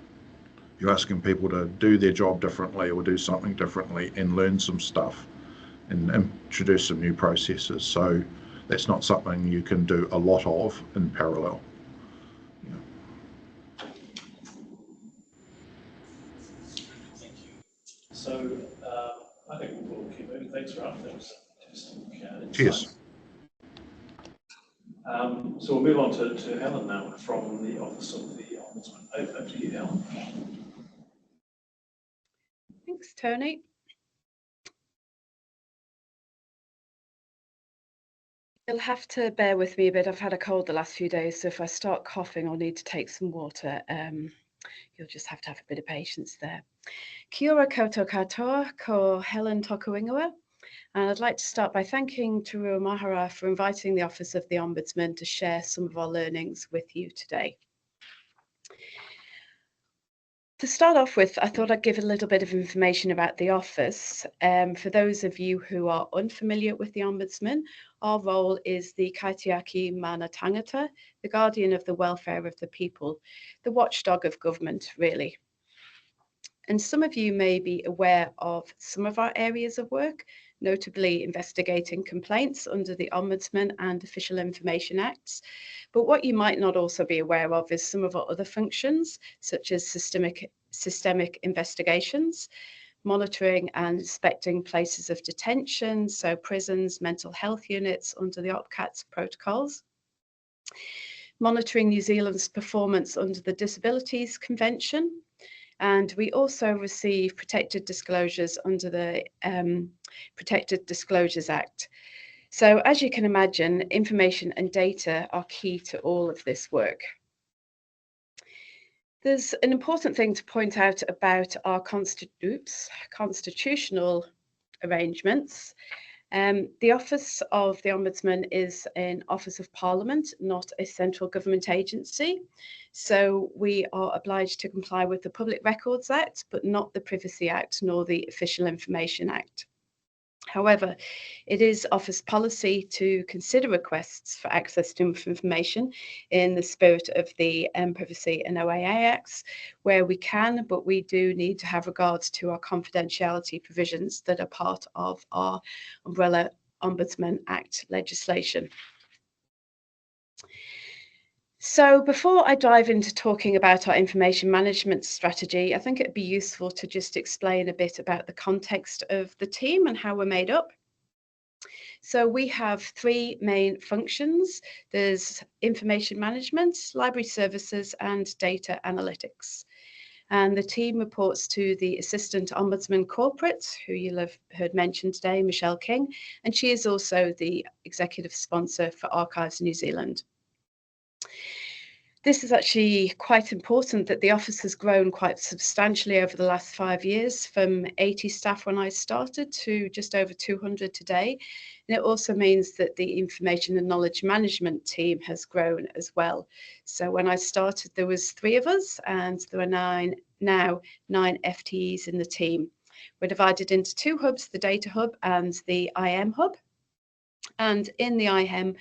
You're asking people to do their job differently or do something differently and learn some stuff and introduce some new processes. So that's not something you can do a lot of in parallel. Thanks, Ralph. That was fantastic. Cheers. So we'll move on to Helen now from the Office of the Ombudsman. Over to you, Helen. Thanks, Tony. You'll have to bear with me a bit. I've had a cold the last few days, so if I start coughing or need to take some water, you'll just have to have a bit of patience there. Kia ora koutou katoa, ko Helen toku ingoa. And I'd like to start by thanking Te Rua Mahara for inviting the Office of the Ombudsman to share some of our learnings with you today. To start off with, I thought I'd give a little bit of information about the office. For those of you who are unfamiliar with the Ombudsman, our role is the Kaitiaki Mana Tangata, the guardian of the welfare of the people, the watchdog of government, really. And some of you may be aware of some of our areas of work, notably investigating complaints under the Ombudsman and Official Information Acts. But what you might not also be aware of is some of our other functions, such as systemic investigations, monitoring and inspecting places of detention, so prisons, mental health units under the OPCAT's protocols, monitoring New Zealand's performance under the Disabilities Convention, and we also receive protected disclosures under the Protected Disclosures Act. So as you can imagine, information and data are key to all of this work. There's an important thing to point out about our constitutional arrangements. The Office of the Ombudsman is an Office of Parliament, not a central government agency. So we are obliged to comply with the Public Records Act, but not the Privacy Act nor the Official Information Act. However, it is office policy to consider requests for access to information in the spirit of the Privacy and OAA Acts, where we can, but we do need to have regards to our confidentiality provisions that are part of our Umbrella Ombudsman Act legislation. So before I dive into talking about our information management strategy, I think it'd be useful to just explain a bit about the context of the team and how we're made up. So we have three main functions. There's information management, library services, and data analytics. And the team reports to the Assistant Ombudsman Corporate, who you'll have heard mentioned today, Michelle King, and she is also the executive sponsor for Archives New Zealand. This is actually quite important that the office has grown quite substantially over the last 5 years, from 80 staff when I started to just over 200 today. And it also means that the information and knowledge management team has grown as well. So when I started, there was 3 of us, and there are now 9 FTEs in the team. We're divided into 2 hubs, the Data Hub and the IM Hub. And in the IM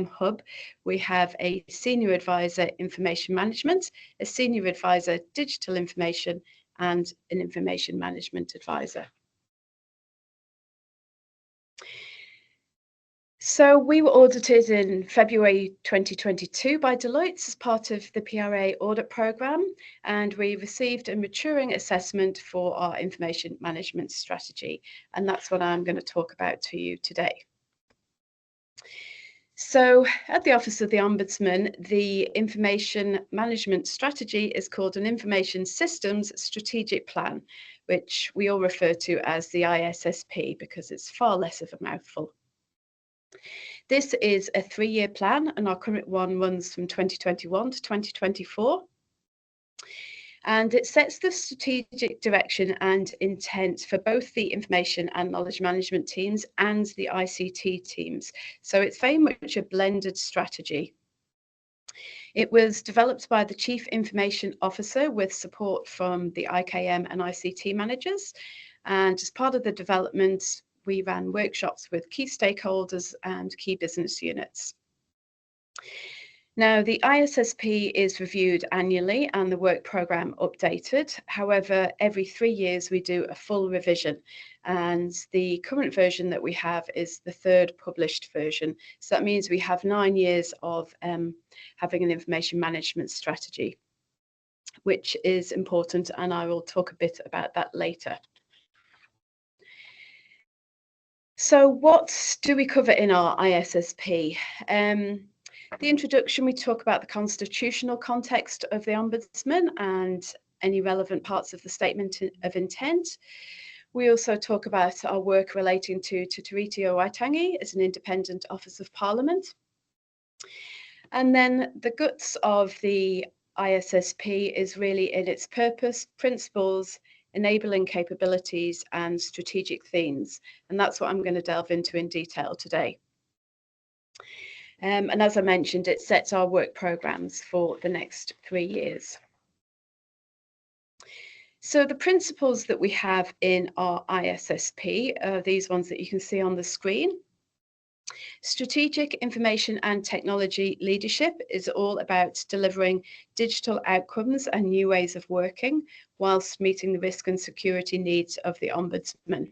Hub, we have a Senior Advisor Information Management, a Senior Advisor Digital Information, and an Information Management Advisor. So we were audited in February 2022 by Deloitte as part of the PRA audit programme, and we received a maturing assessment for our information management strategy. And that's what I'm going to talk about to you today. So at the Office of the Ombudsman, the information management strategy is called an Information Systems Strategic Plan, which we all refer to as the ISSP because it's far less of a mouthful. This is a 3-year plan, and our current one runs from 2021 to 2024. And it sets the strategic direction and intent for both the information and knowledge management teams and the ICT teams. So it's very much a blended strategy. It was developed by the Chief Information Officer with support from the IKM and ICT managers. And as part of the development, we ran workshops with key stakeholders and key business units. Now, the ISSP is reviewed annually and the work programme updated. However, every 3 years we do a full revision, and the current version that we have is the 3rd published version. So that means we have 9 years of having an information management strategy, which is important, and I will talk a bit about that later. So what do we cover in our ISSP? The introduction, we talk about the constitutional context of the Ombudsman and any relevant parts of the statement of intent. We also talk about our work relating to Te Tiriti o Waitangi as an independent office of Parliament. And then the guts of the ISSP is really in its purpose, principles, enabling capabilities and strategic themes. And that's what I'm going to delve into in detail today. And as I mentioned, it sets our work programs for the next 3 years. So the principles that we have in our ISSP are these ones that you can see on the screen. Strategic information and technology leadership is all about delivering digital outcomes and new ways of working whilst meeting the risk and security needs of the Ombudsman.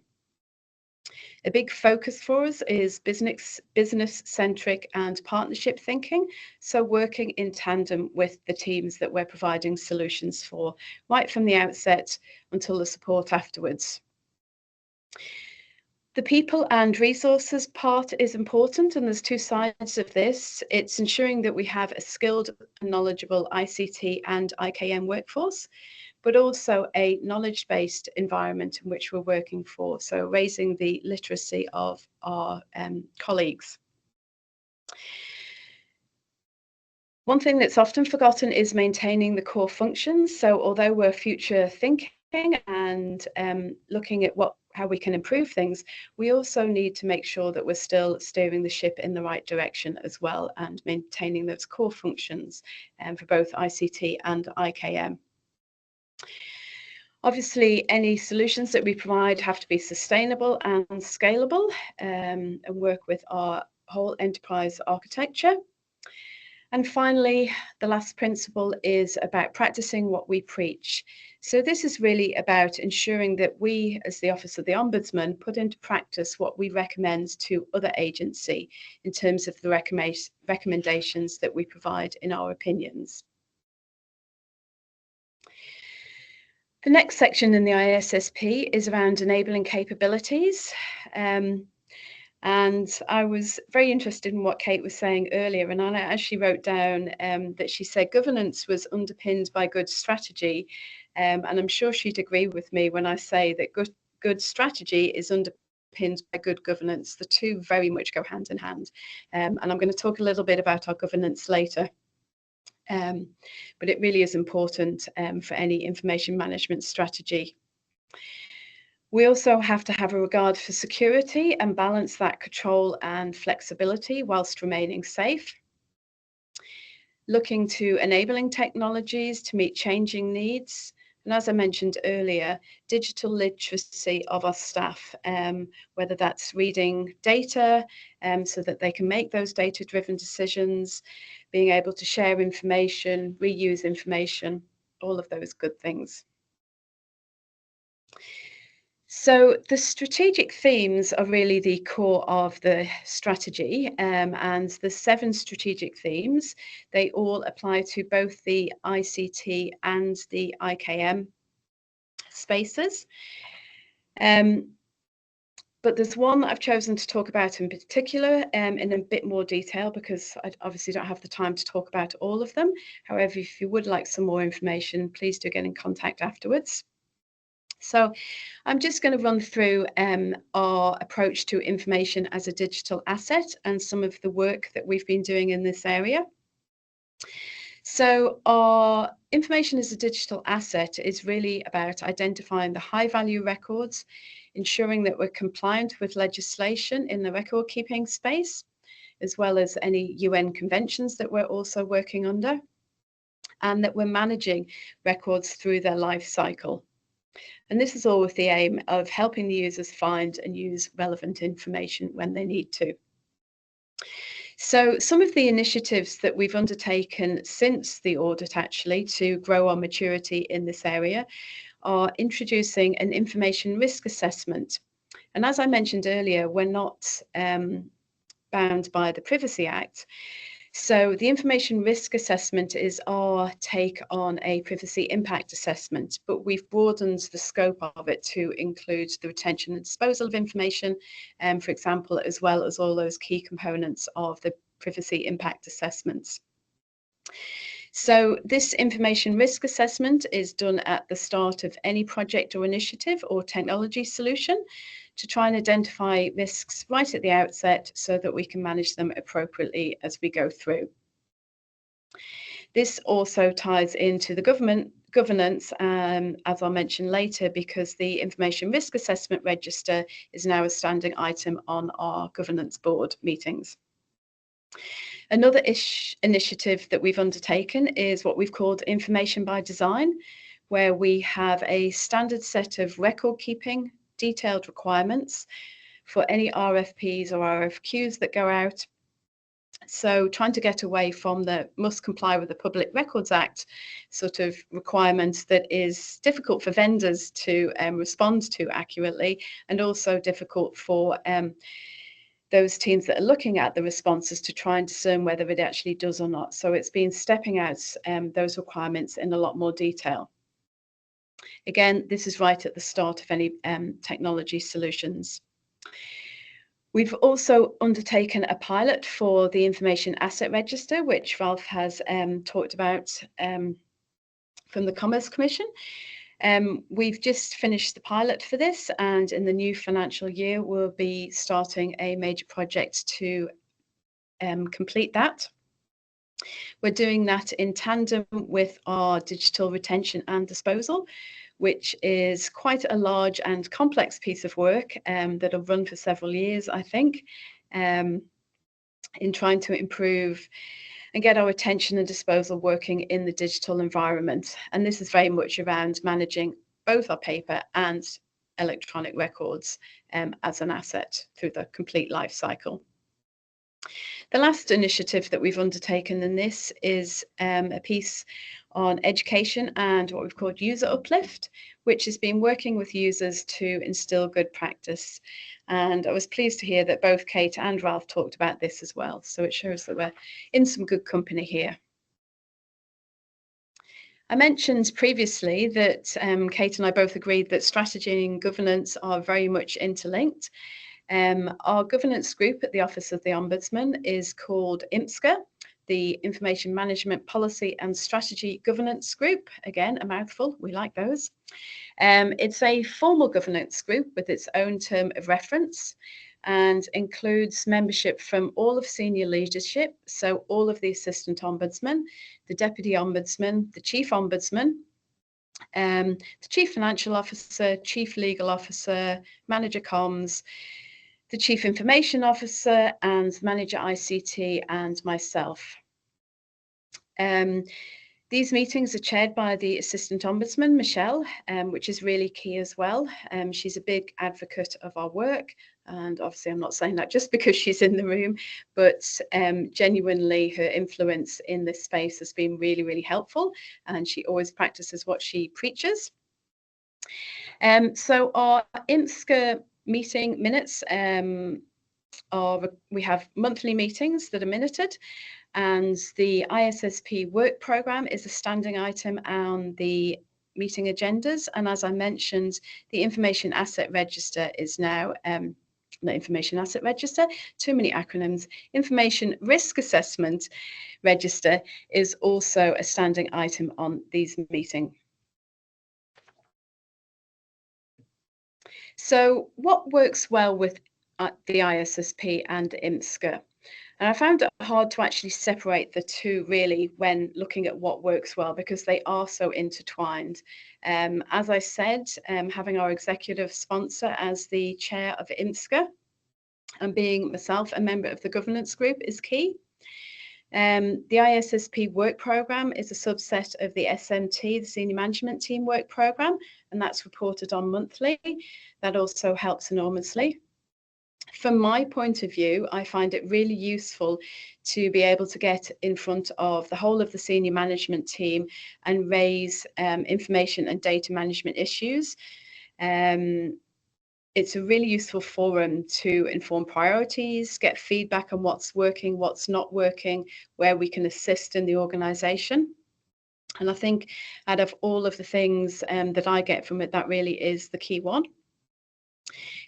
A big focus for us is business-centric and partnership thinking, so working in tandem with the teams that we're providing solutions for, right from the outset until the support afterwards. The people and resources part is important, and there's two sides of this. It's ensuring that we have a skilled and knowledgeable ICT and IKM workforce, but also a knowledge-based environment in which we're working for, so raising the literacy of our colleagues. One thing that's often forgotten is maintaining the core functions. So although we're future thinking and looking at how we can improve things, we also need to make sure that we're still steering the ship in the right direction as well and maintaining those core functions for both ICT and IKM. Obviously, any solutions that we provide have to be sustainable and scalable and work with our whole enterprise architecture. And finally, the last principle is about practicing what we preach. So this is really about ensuring that we, as the Office of the Ombudsman, put into practice what we recommend to other agencies in terms of the recommendations that we provide in our opinions. The next section in the ISSP is around enabling capabilities. And I was very interested in what Kate was saying earlier, and I actually wrote down that she said governance was underpinned by good strategy. And I'm sure she'd agree with me when I say that good strategy is underpinned by good governance. The two very much go hand in hand. And I'm going to talk a little bit about our governance later. But it really is important for any information management strategy. We also have to have a regard for security and balance that control and flexibility whilst remaining safe. Looking to enabling technologies to meet changing needs. And as I mentioned earlier, digital literacy of our staff, whether that's reading data so that they can make those data-driven decisions, being able to share information, reuse information, all of those good things. So the strategic themes are really the core of the strategy, and the 7 strategic themes, they all apply to both the ICT and the IKM spaces. But there's one that I've chosen to talk about in particular in a bit more detail because I obviously don't have the time to talk about all of them. However, if you would like some more information, please do get in contact afterwards. So I'm just going to run through our approach to information as a digital asset and some of the work that we've been doing in this area. So our information as a digital asset is really about identifying the high value records, ensuring that we're compliant with legislation in the record keeping space, as well as any UN conventions that we're also working under, and that we're managing records through their life cycle. And this is all with the aim of helping the users find and use relevant information when they need to. So some of the initiatives that we've undertaken since the audit actually to grow our maturity in this area are introducing an information risk assessment. And as I mentioned earlier, we're not bound by the Privacy Act. So the information risk assessment is our take on a privacy impact assessment, but we've broadened the scope of it to include the retention and disposal of information, for example, as well as all those key components of the privacy impact assessments. So this information risk assessment is done at the start of any project or initiative or technology solution to try and identify risks right at the outset so that we can manage them appropriately as we go through. This also ties into the governance, as I'll mention later, because the Information Risk Assessment Register is now a standing item on our governance board meetings. Another initiative that we've undertaken is what we've called Information by Design, where we have a standard set of record keeping detailed requirements for any RFPs or RFQs that go out. So trying to get away from the must comply with the Public Records Act sort of requirements that is difficult for vendors to respond to accurately, and also difficult for those teams that are looking at the responses to try and discern whether it actually does or not. So it's been stepping out those requirements in a lot more detail. Again, this is right at the start of any technology solutions. We've also undertaken a pilot for the Information Asset Register, which Ralph has talked about from the Commerce Commission. We've just finished the pilot for this, and in the new financial year, we'll be starting a major project to complete that. We're doing that in tandem with our digital retention and disposal, which is quite a large and complex piece of work that'll run for several years, I think, in trying to improve and get our retention and disposal working in the digital environment. And this is very much around managing both our paper and electronic records as an asset through the complete life cycle. The last initiative that we've undertaken in this is a piece on education and what we've called user uplift, which has been working with users to instill good practice. And I was pleased to hear that both Kate and Ralph talked about this as well. So it shows that we're in some good company here. I mentioned previously that Kate and I both agreed that strategy and governance are very much interlinked. Our governance group at the Office of the Ombudsman is called IMSCA, the Information Management Policy and Strategy Governance Group. Again, a mouthful, we like those. It's a formal governance group with its own term of reference and includes membership from all of senior leadership, so all of the assistant ombudsman, the deputy ombudsman, the chief ombudsman, the chief financial officer, chief legal officer, manager comms, the chief information officer, and manager ICT, and myself. These meetings are chaired by the Assistant Ombudsman, Michelle, which is really key as well. She's a big advocate of our work, and obviously I'm not saying that just because she's in the room, but genuinely her influence in this space has been really, really helpful, and she always practices what she preaches. So our IMSCA meeting minutes we have monthly meetings that are minuted, and the ISSP work programme is a standing item on the meeting agendas. And as I mentioned, the Information Asset Register is now, the Information Asset Register, too many acronyms, Information Risk Assessment Register is also a standing item on these meetings. So what works well with the ISSP and IMSCA? And I found it hard to actually separate the two really when looking at what works well, because they are so intertwined. As I said, having our executive sponsor as the chair of IMSCA and being myself a member of the governance group is key. The ISSP work programme is a subset of the SMT, the Senior Management Team work programme, and that's reported on monthly. That also helps enormously. From my point of view, I find it really useful to be able to get in front of the whole of the senior management team and raise information and data management issues. it's a really useful forum to inform priorities, get feedback on what's working, what's not working, where we can assist in the organisation. And I think out of all of the things that I get from it, that really is the key one.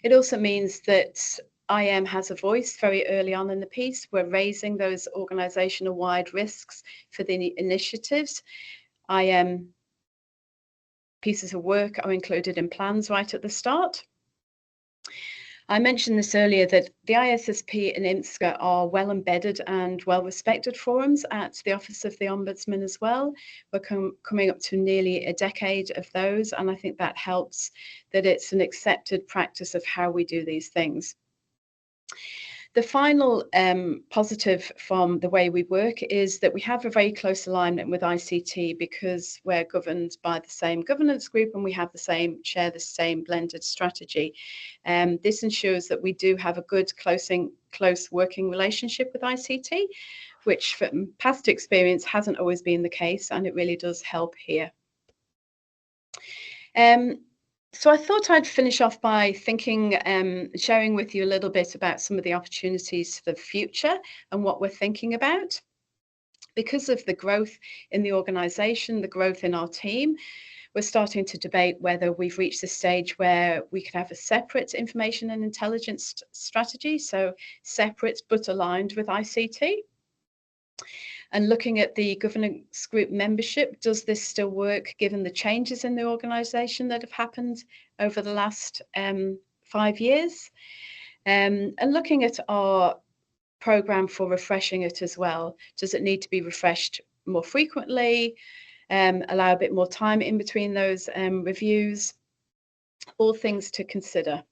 It also means that IM has a voice very early on in the piece. We're raising those organisational-wide risks for the initiatives. IM pieces of work are included in plans right at the start. I mentioned this earlier that the ISSP and IMSCA are well embedded and well respected forums at the Office of the Ombudsman as well. We're coming up to nearly a decade of those, and I think that helps that it's an accepted practice of how we do these things. The final positive from the way we work is that we have a very close alignment with ICT because we're governed by the same governance group and we have share the same blended strategy. This ensures that we do have a good close working relationship with ICT, which from past experience hasn't always been the case, and it really does help here. So I thought I'd finish off by sharing with you a little bit about some of the opportunities for the future and what we're thinking about. Because of the growth in the organisation, the growth in our team, we're starting to debate whether we've reached the stage where we could have a separate information and intelligence strategy, so separate but aligned with ICT. And looking at the governance group membership, does this still work given the changes in the organisation that have happened over the last 5 years? And looking at our programme for refreshing it as well. Does it need to be refreshed more frequently? Allow a bit more time in between those reviews? All things to consider.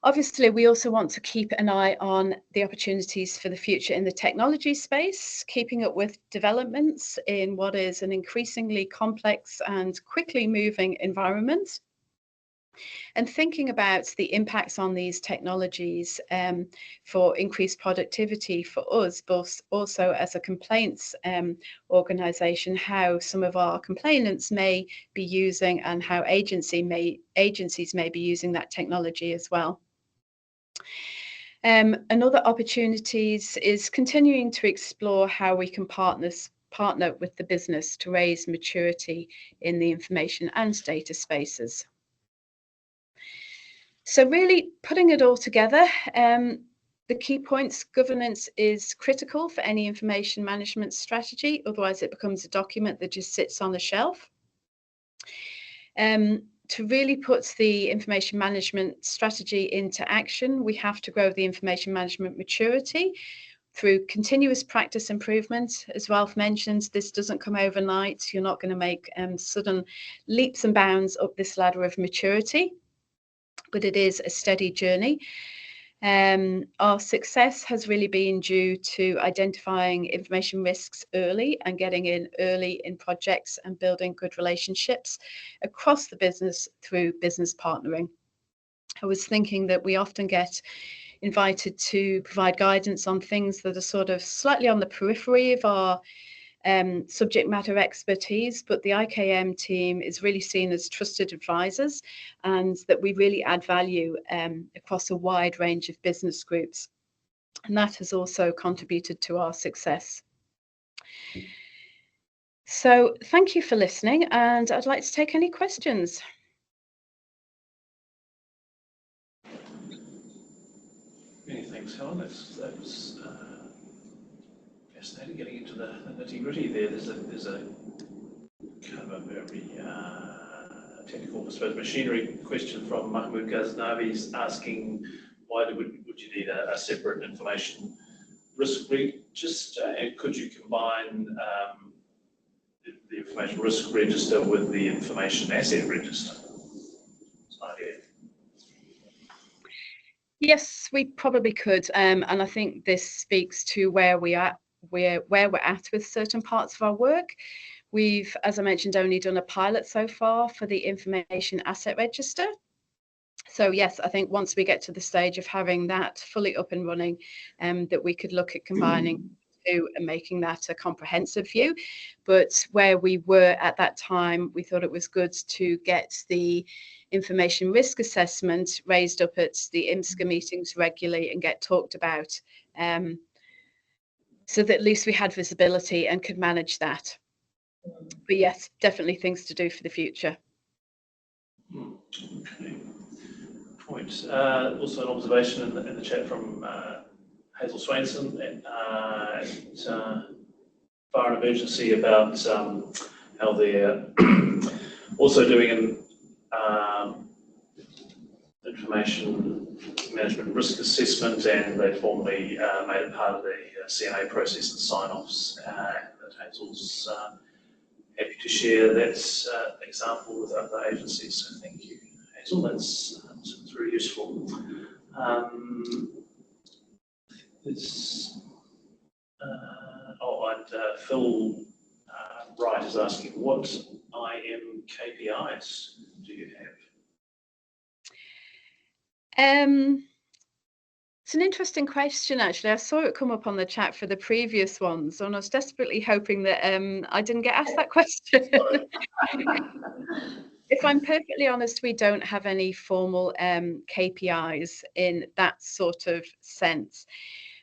Obviously, we also want to keep an eye on the opportunities for the future in the technology space, keeping up with developments in what is an increasingly complex and quickly moving environment, and thinking about the impacts on these technologies for increased productivity for us, but also as a complaints organisation, how some of our complainants may be using and how agencies may be using that technology as well. Another opportunities is continuing to explore how we can partner with the business to raise maturity in the information and data spaces. So really putting it all together, the key points: governance is critical for any information management strategy, otherwise it becomes a document that just sits on the shelf. To really put the information management strategy into action, we have to grow the information management maturity through continuous practice improvement. As Ralph mentioned, this doesn't come overnight. You're not going to make sudden leaps and bounds up this ladder of maturity, but it is a steady journey. Our success has really been due to identifying information risks early and getting in early in projects and building good relationships across the business through business partnering. I was thinking that we often get invited to provide guidance on things that are sort of slightly on the periphery of our subject matter expertise, but the IKM team is really seen as trusted advisors, and that we really add value across a wide range of business groups. And that has also contributed to our success. So thank you for listening, and I'd like to take any questions. Many thanks, Helen. That was fascinating, getting into the nitty-gritty there. There's a kind of a very technical, I suppose, machinery question from Mahmoud Ghaznavi's asking, why would you need a separate information risk register? And could you combine the information risk register with the information asset register? That's an idea. Yes, we probably could, and I think this speaks to where we're at with certain parts of our work. We've, as I mentioned, only done a pilot so far for the information asset register. So yes, I think once we get to the stage of having that fully up and running, that we could look at combining to and making that a comprehensive view. But where we were at that time, we thought it was good to get the information risk assessment raised up at the IMSCA meetings regularly and get talked about, so that at least we had visibility and could manage that. But yes, definitely things to do for the future. Okay. Point. Also an observation in the chat from Hazel Swainson at Fire and Emergency about how they're also doing an information management risk assessment, and they formally made it part of the CMA process and sign-offs. That Hazel's happy to share that example with other agencies. So thank you, Hazel. That's very useful. Phil Wright is asking, what IM KPIs do you have? It's an interesting question, actually. I saw it come up on the chat for the previous ones, and I was desperately hoping that I didn't get asked that question. If I'm perfectly honest, we don't have any formal KPIs in that sort of sense.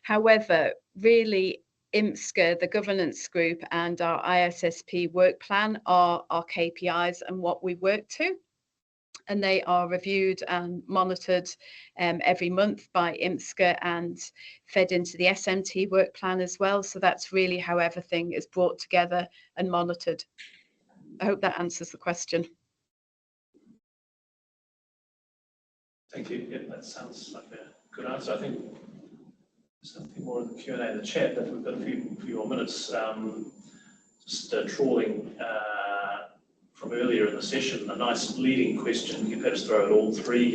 However, really, IMSCA, the governance group, and our ISSP work plan are our KPIs and what we work to. And they are reviewed and monitored every month by IMSCA and fed into the SMT work plan as well. So that's really how everything is brought together and monitored. I hope that answers the question. Thank you. Yeah, that sounds like a good answer. I think there's something more in the Q&A in the chat, but we've got a few more minutes. Just trawling from earlier in the session, a nice leading question. You perhaps throw at all three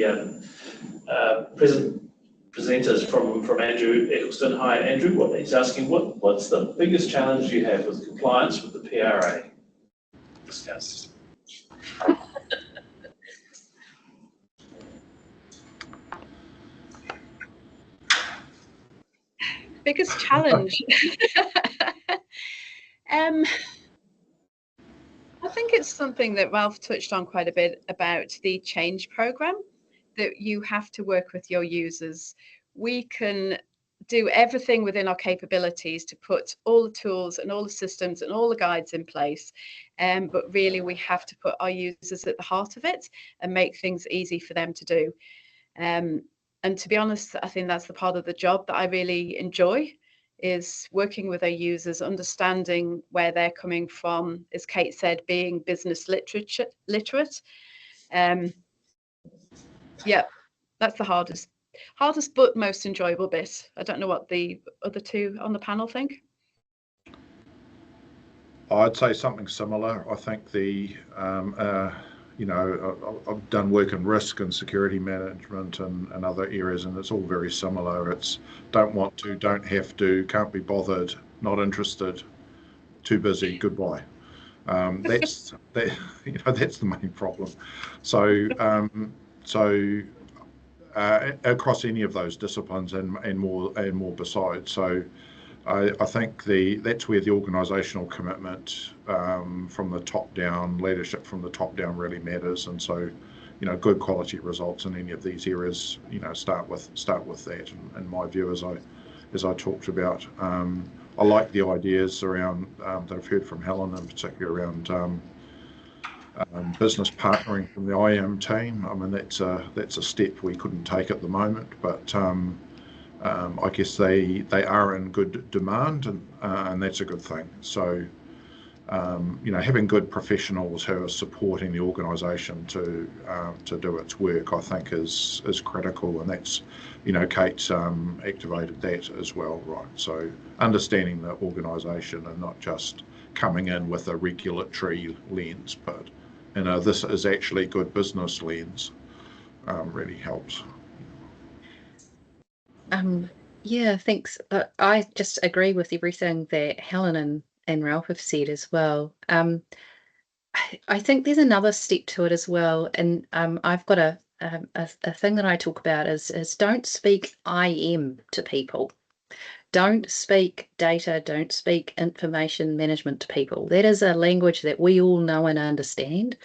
presenters from Andrew Eccleston. Hi, Andrew. He's asking, what's the biggest challenge you have with compliance with the PRA? Discuss. Biggest challenge? I think it's something that Ralph touched on quite a bit about the change program, that you have to work with your users. We can do everything within our capabilities to put all the tools and all the systems and all the guides in place, but really we have to put our users at the heart of it and make things easy for them to do. And to be honest, I think that's the part of the job that I really enjoy, is working with our users, understanding where they're coming from, as Kate said, being business literate. Yeah, that's the hardest but most enjoyable bit. I don't know what the other two on the panel think. I'd say something similar. I think I've done work in risk and security management and other areas, and it's all very similar. It's don't want to, don't have to, can't be bothered, not interested, too busy, goodbye. That's the main problem. So across any of those disciplines and more besides. So I think that's where the organisational commitment from the top down, leadership from the top down really matters. And so, good quality results in any of these areas, start with that. In my view, as I talked about, I like the ideas around that I've heard from Helen, in particular around business partnering from the IM team. I mean, that's a step we couldn't take at the moment, but I guess they are in good demand, and that's a good thing. So, having good professionals who are supporting the organisation to do its work, I think is critical, and that's, Kate's activated that as well, right? So understanding the organisation and not just coming in with a regulatory lens, but this is actually good business lens, really helps. Yeah, thanks. I just agree with everything that Helen and Ralph have said as well. I think there's another step to it as well, and I've got a thing that I talk about is don't speak IM to people. don't speak data, don't speak information management to people. That is a language that we all know and understand.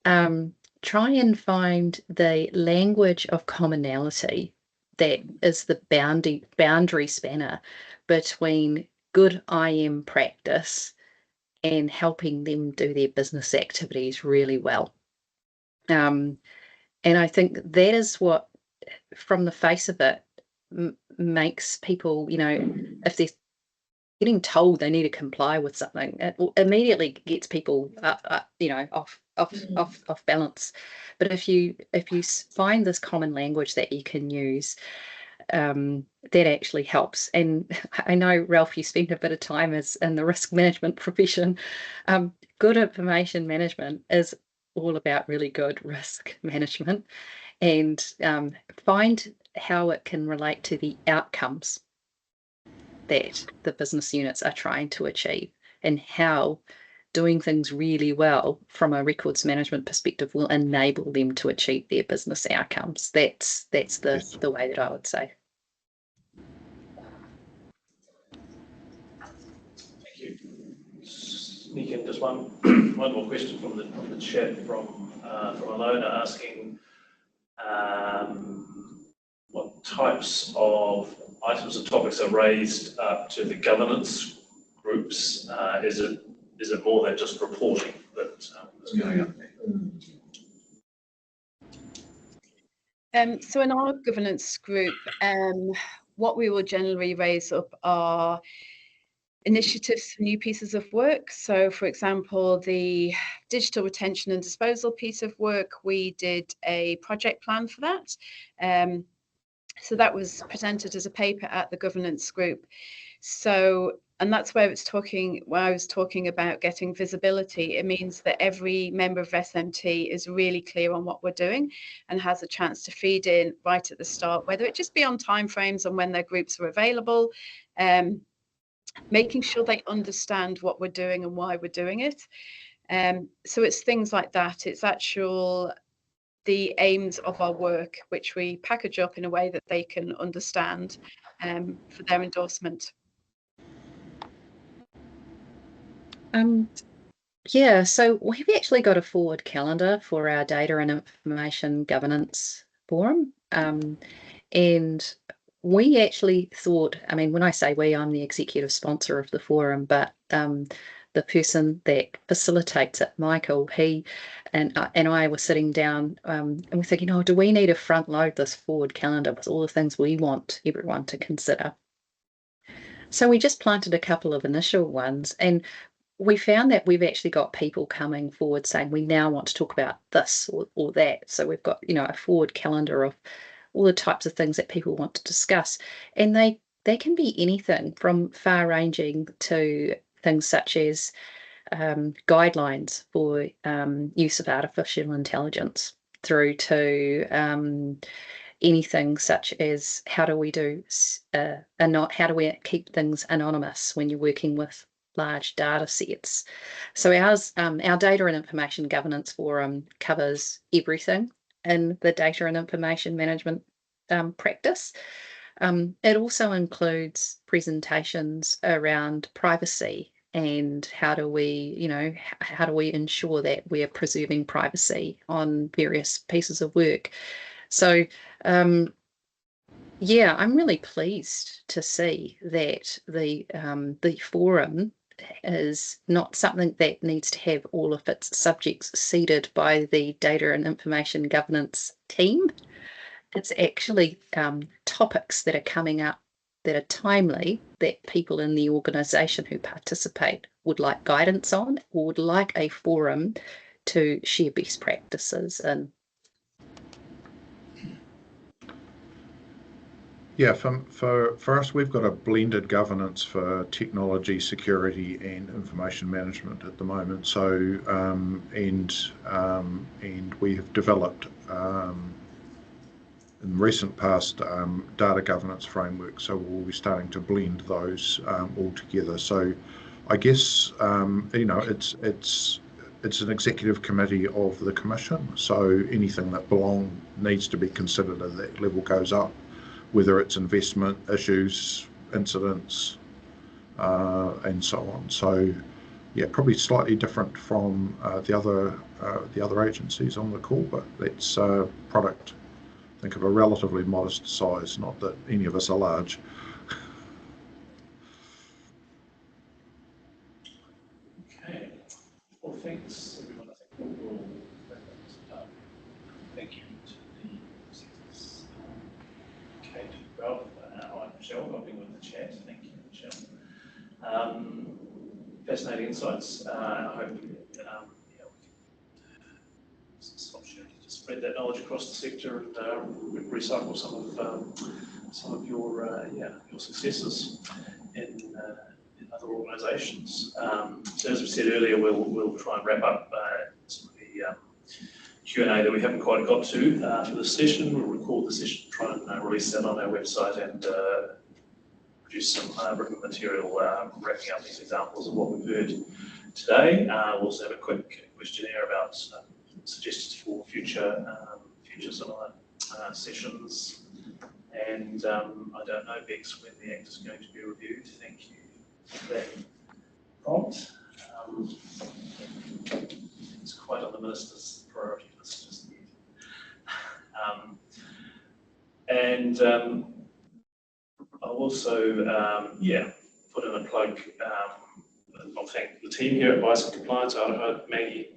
Try and find the language of commonality that is the boundary spanner between good IM practice and helping them do their business activities really well. And I think that is what, from the face of it, makes people, if they're getting told they need to comply with something, it immediately gets people, off balance. But if you find this common language that you can use, that actually helps. And I know, Ralph, you spent a bit of time in the risk management profession. Good information management is all about really good risk management, and find how it can relate to the outcomes that the business units are trying to achieve, and how doing things really well from a records management perspective will enable them to achieve their business outcomes. That's the way that I would say. Thank you. Sneak in just one more question from the chat from Alona asking what types of items and topics are raised up to the governance groups. Is it more than just reporting that's going up there? So in our governance group, what we will generally raise up are initiatives for new pieces of work. So, for example, the digital retention and disposal piece of work, we did a project plan for that. So that was presented as a paper at the governance group. So, and that's where I was talking about getting visibility. It means that every member of SMT is really clear on what we're doing and has a chance to feed in right at the start, whether it just be on timeframes and when their groups are available, making sure they understand what we're doing and why we're doing it. So it's things like that. It's the aims of our work, which we package up in a way that they can understand for their endorsement. Yeah, so we've actually got a forward calendar for our data and information governance forum. And we actually thought, I mean, when I say we, I'm the executive sponsor of the forum, but the person that facilitates it, Michael, he and I were sitting down and we're thinking, do we need to front load this forward calendar with all the things we want everyone to consider? So we just planted a couple of initial ones, and we found that we've actually got people coming forward saying we now want to talk about this or that. So we've got, a forward calendar of all the types of things that people want to discuss. And they can be anything from far-ranging to things such as guidelines for use of artificial intelligence, through to anything such as how do we keep things anonymous when you're working with large data sets. So our data and information governance forum covers everything in the data and information management practice. It also includes presentations around privacy and how do we ensure that we're preserving privacy on various pieces of work. So yeah, I'm really pleased to see that the forum is not something that needs to have all of its subjects seeded by the data and information governance team. It's actually topics that are coming up that are timely, that people in the organisation who participate would like guidance on, or would like a forum to share best practices in. Yeah, for us, we've got a blended governance for technology, security, and information management at the moment. So, and we have developed in recent past data governance framework. So we'll be starting to blend those all together. So, I guess it's an executive committee of the commission. So anything that needs to be considered at that level goes up, whether it's investment issues, incidents, and so on. So yeah, probably slightly different from the other agencies on the call, but that's product. Think of a relatively modest size, not that any of us are large. Okay. Well, thanks everyone. I think we'll wrap it up. Thank you to the presenters, Kate, Ralph, and Michelle, helping with the chat. Thank you, Michelle. Fascinating insights. I hope we can this opportunity to spread that knowledge across the sector and recycle some of your successes in other organisations. So as we said earlier, we'll try and wrap up some of the Q&A that we haven't quite got to for this session. We'll record the session, try and release that on our website, and produce some written material wrapping up these examples of what we've heard today. We'll also have a quick questionnaire about suggestions for future similar sessions. And I don't know, Bex, when the Act is going to be reviewed. Thank you for that prompt. It's quite on the Minister's priority list just yet. I'll also, put in a plug. I'll thank the team here at Bicycle Compliance, Audit, Maggie,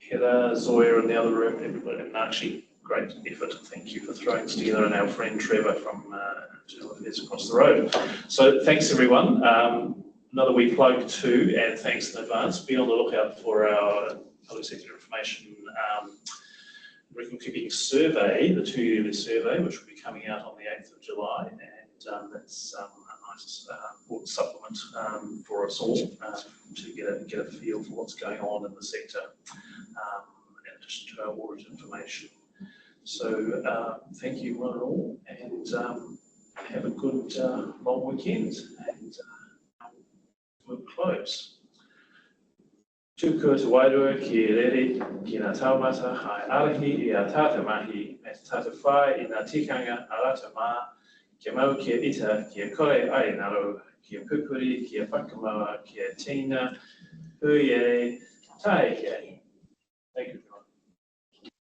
Heather, Zoya in the other room, everybody, and actually great effort. Thank you for throwing this together, and our friend Trevor from Internal Affairs across the road. So thanks everyone. Another wee plug too, and thanks in advance. Be on the lookout for our public sector information record keeping survey, the 2-yearly survey, which will be coming out on the 8th of July, and that's a nice important supplement for us all to get a feel for what's going on in the sector, in addition to our audit information. So thank you one and all, and have a good long weekend, and we'll close. Tūkua te wairua ki rere ki ngā taumata hai arahi I a tāta mahi me te tāta whai I ngā tikanga a rata mā kia mau kia ita kia kore ai ngaro kia pupuri kia whakamaua kia tina hui e tae kia. Thank you.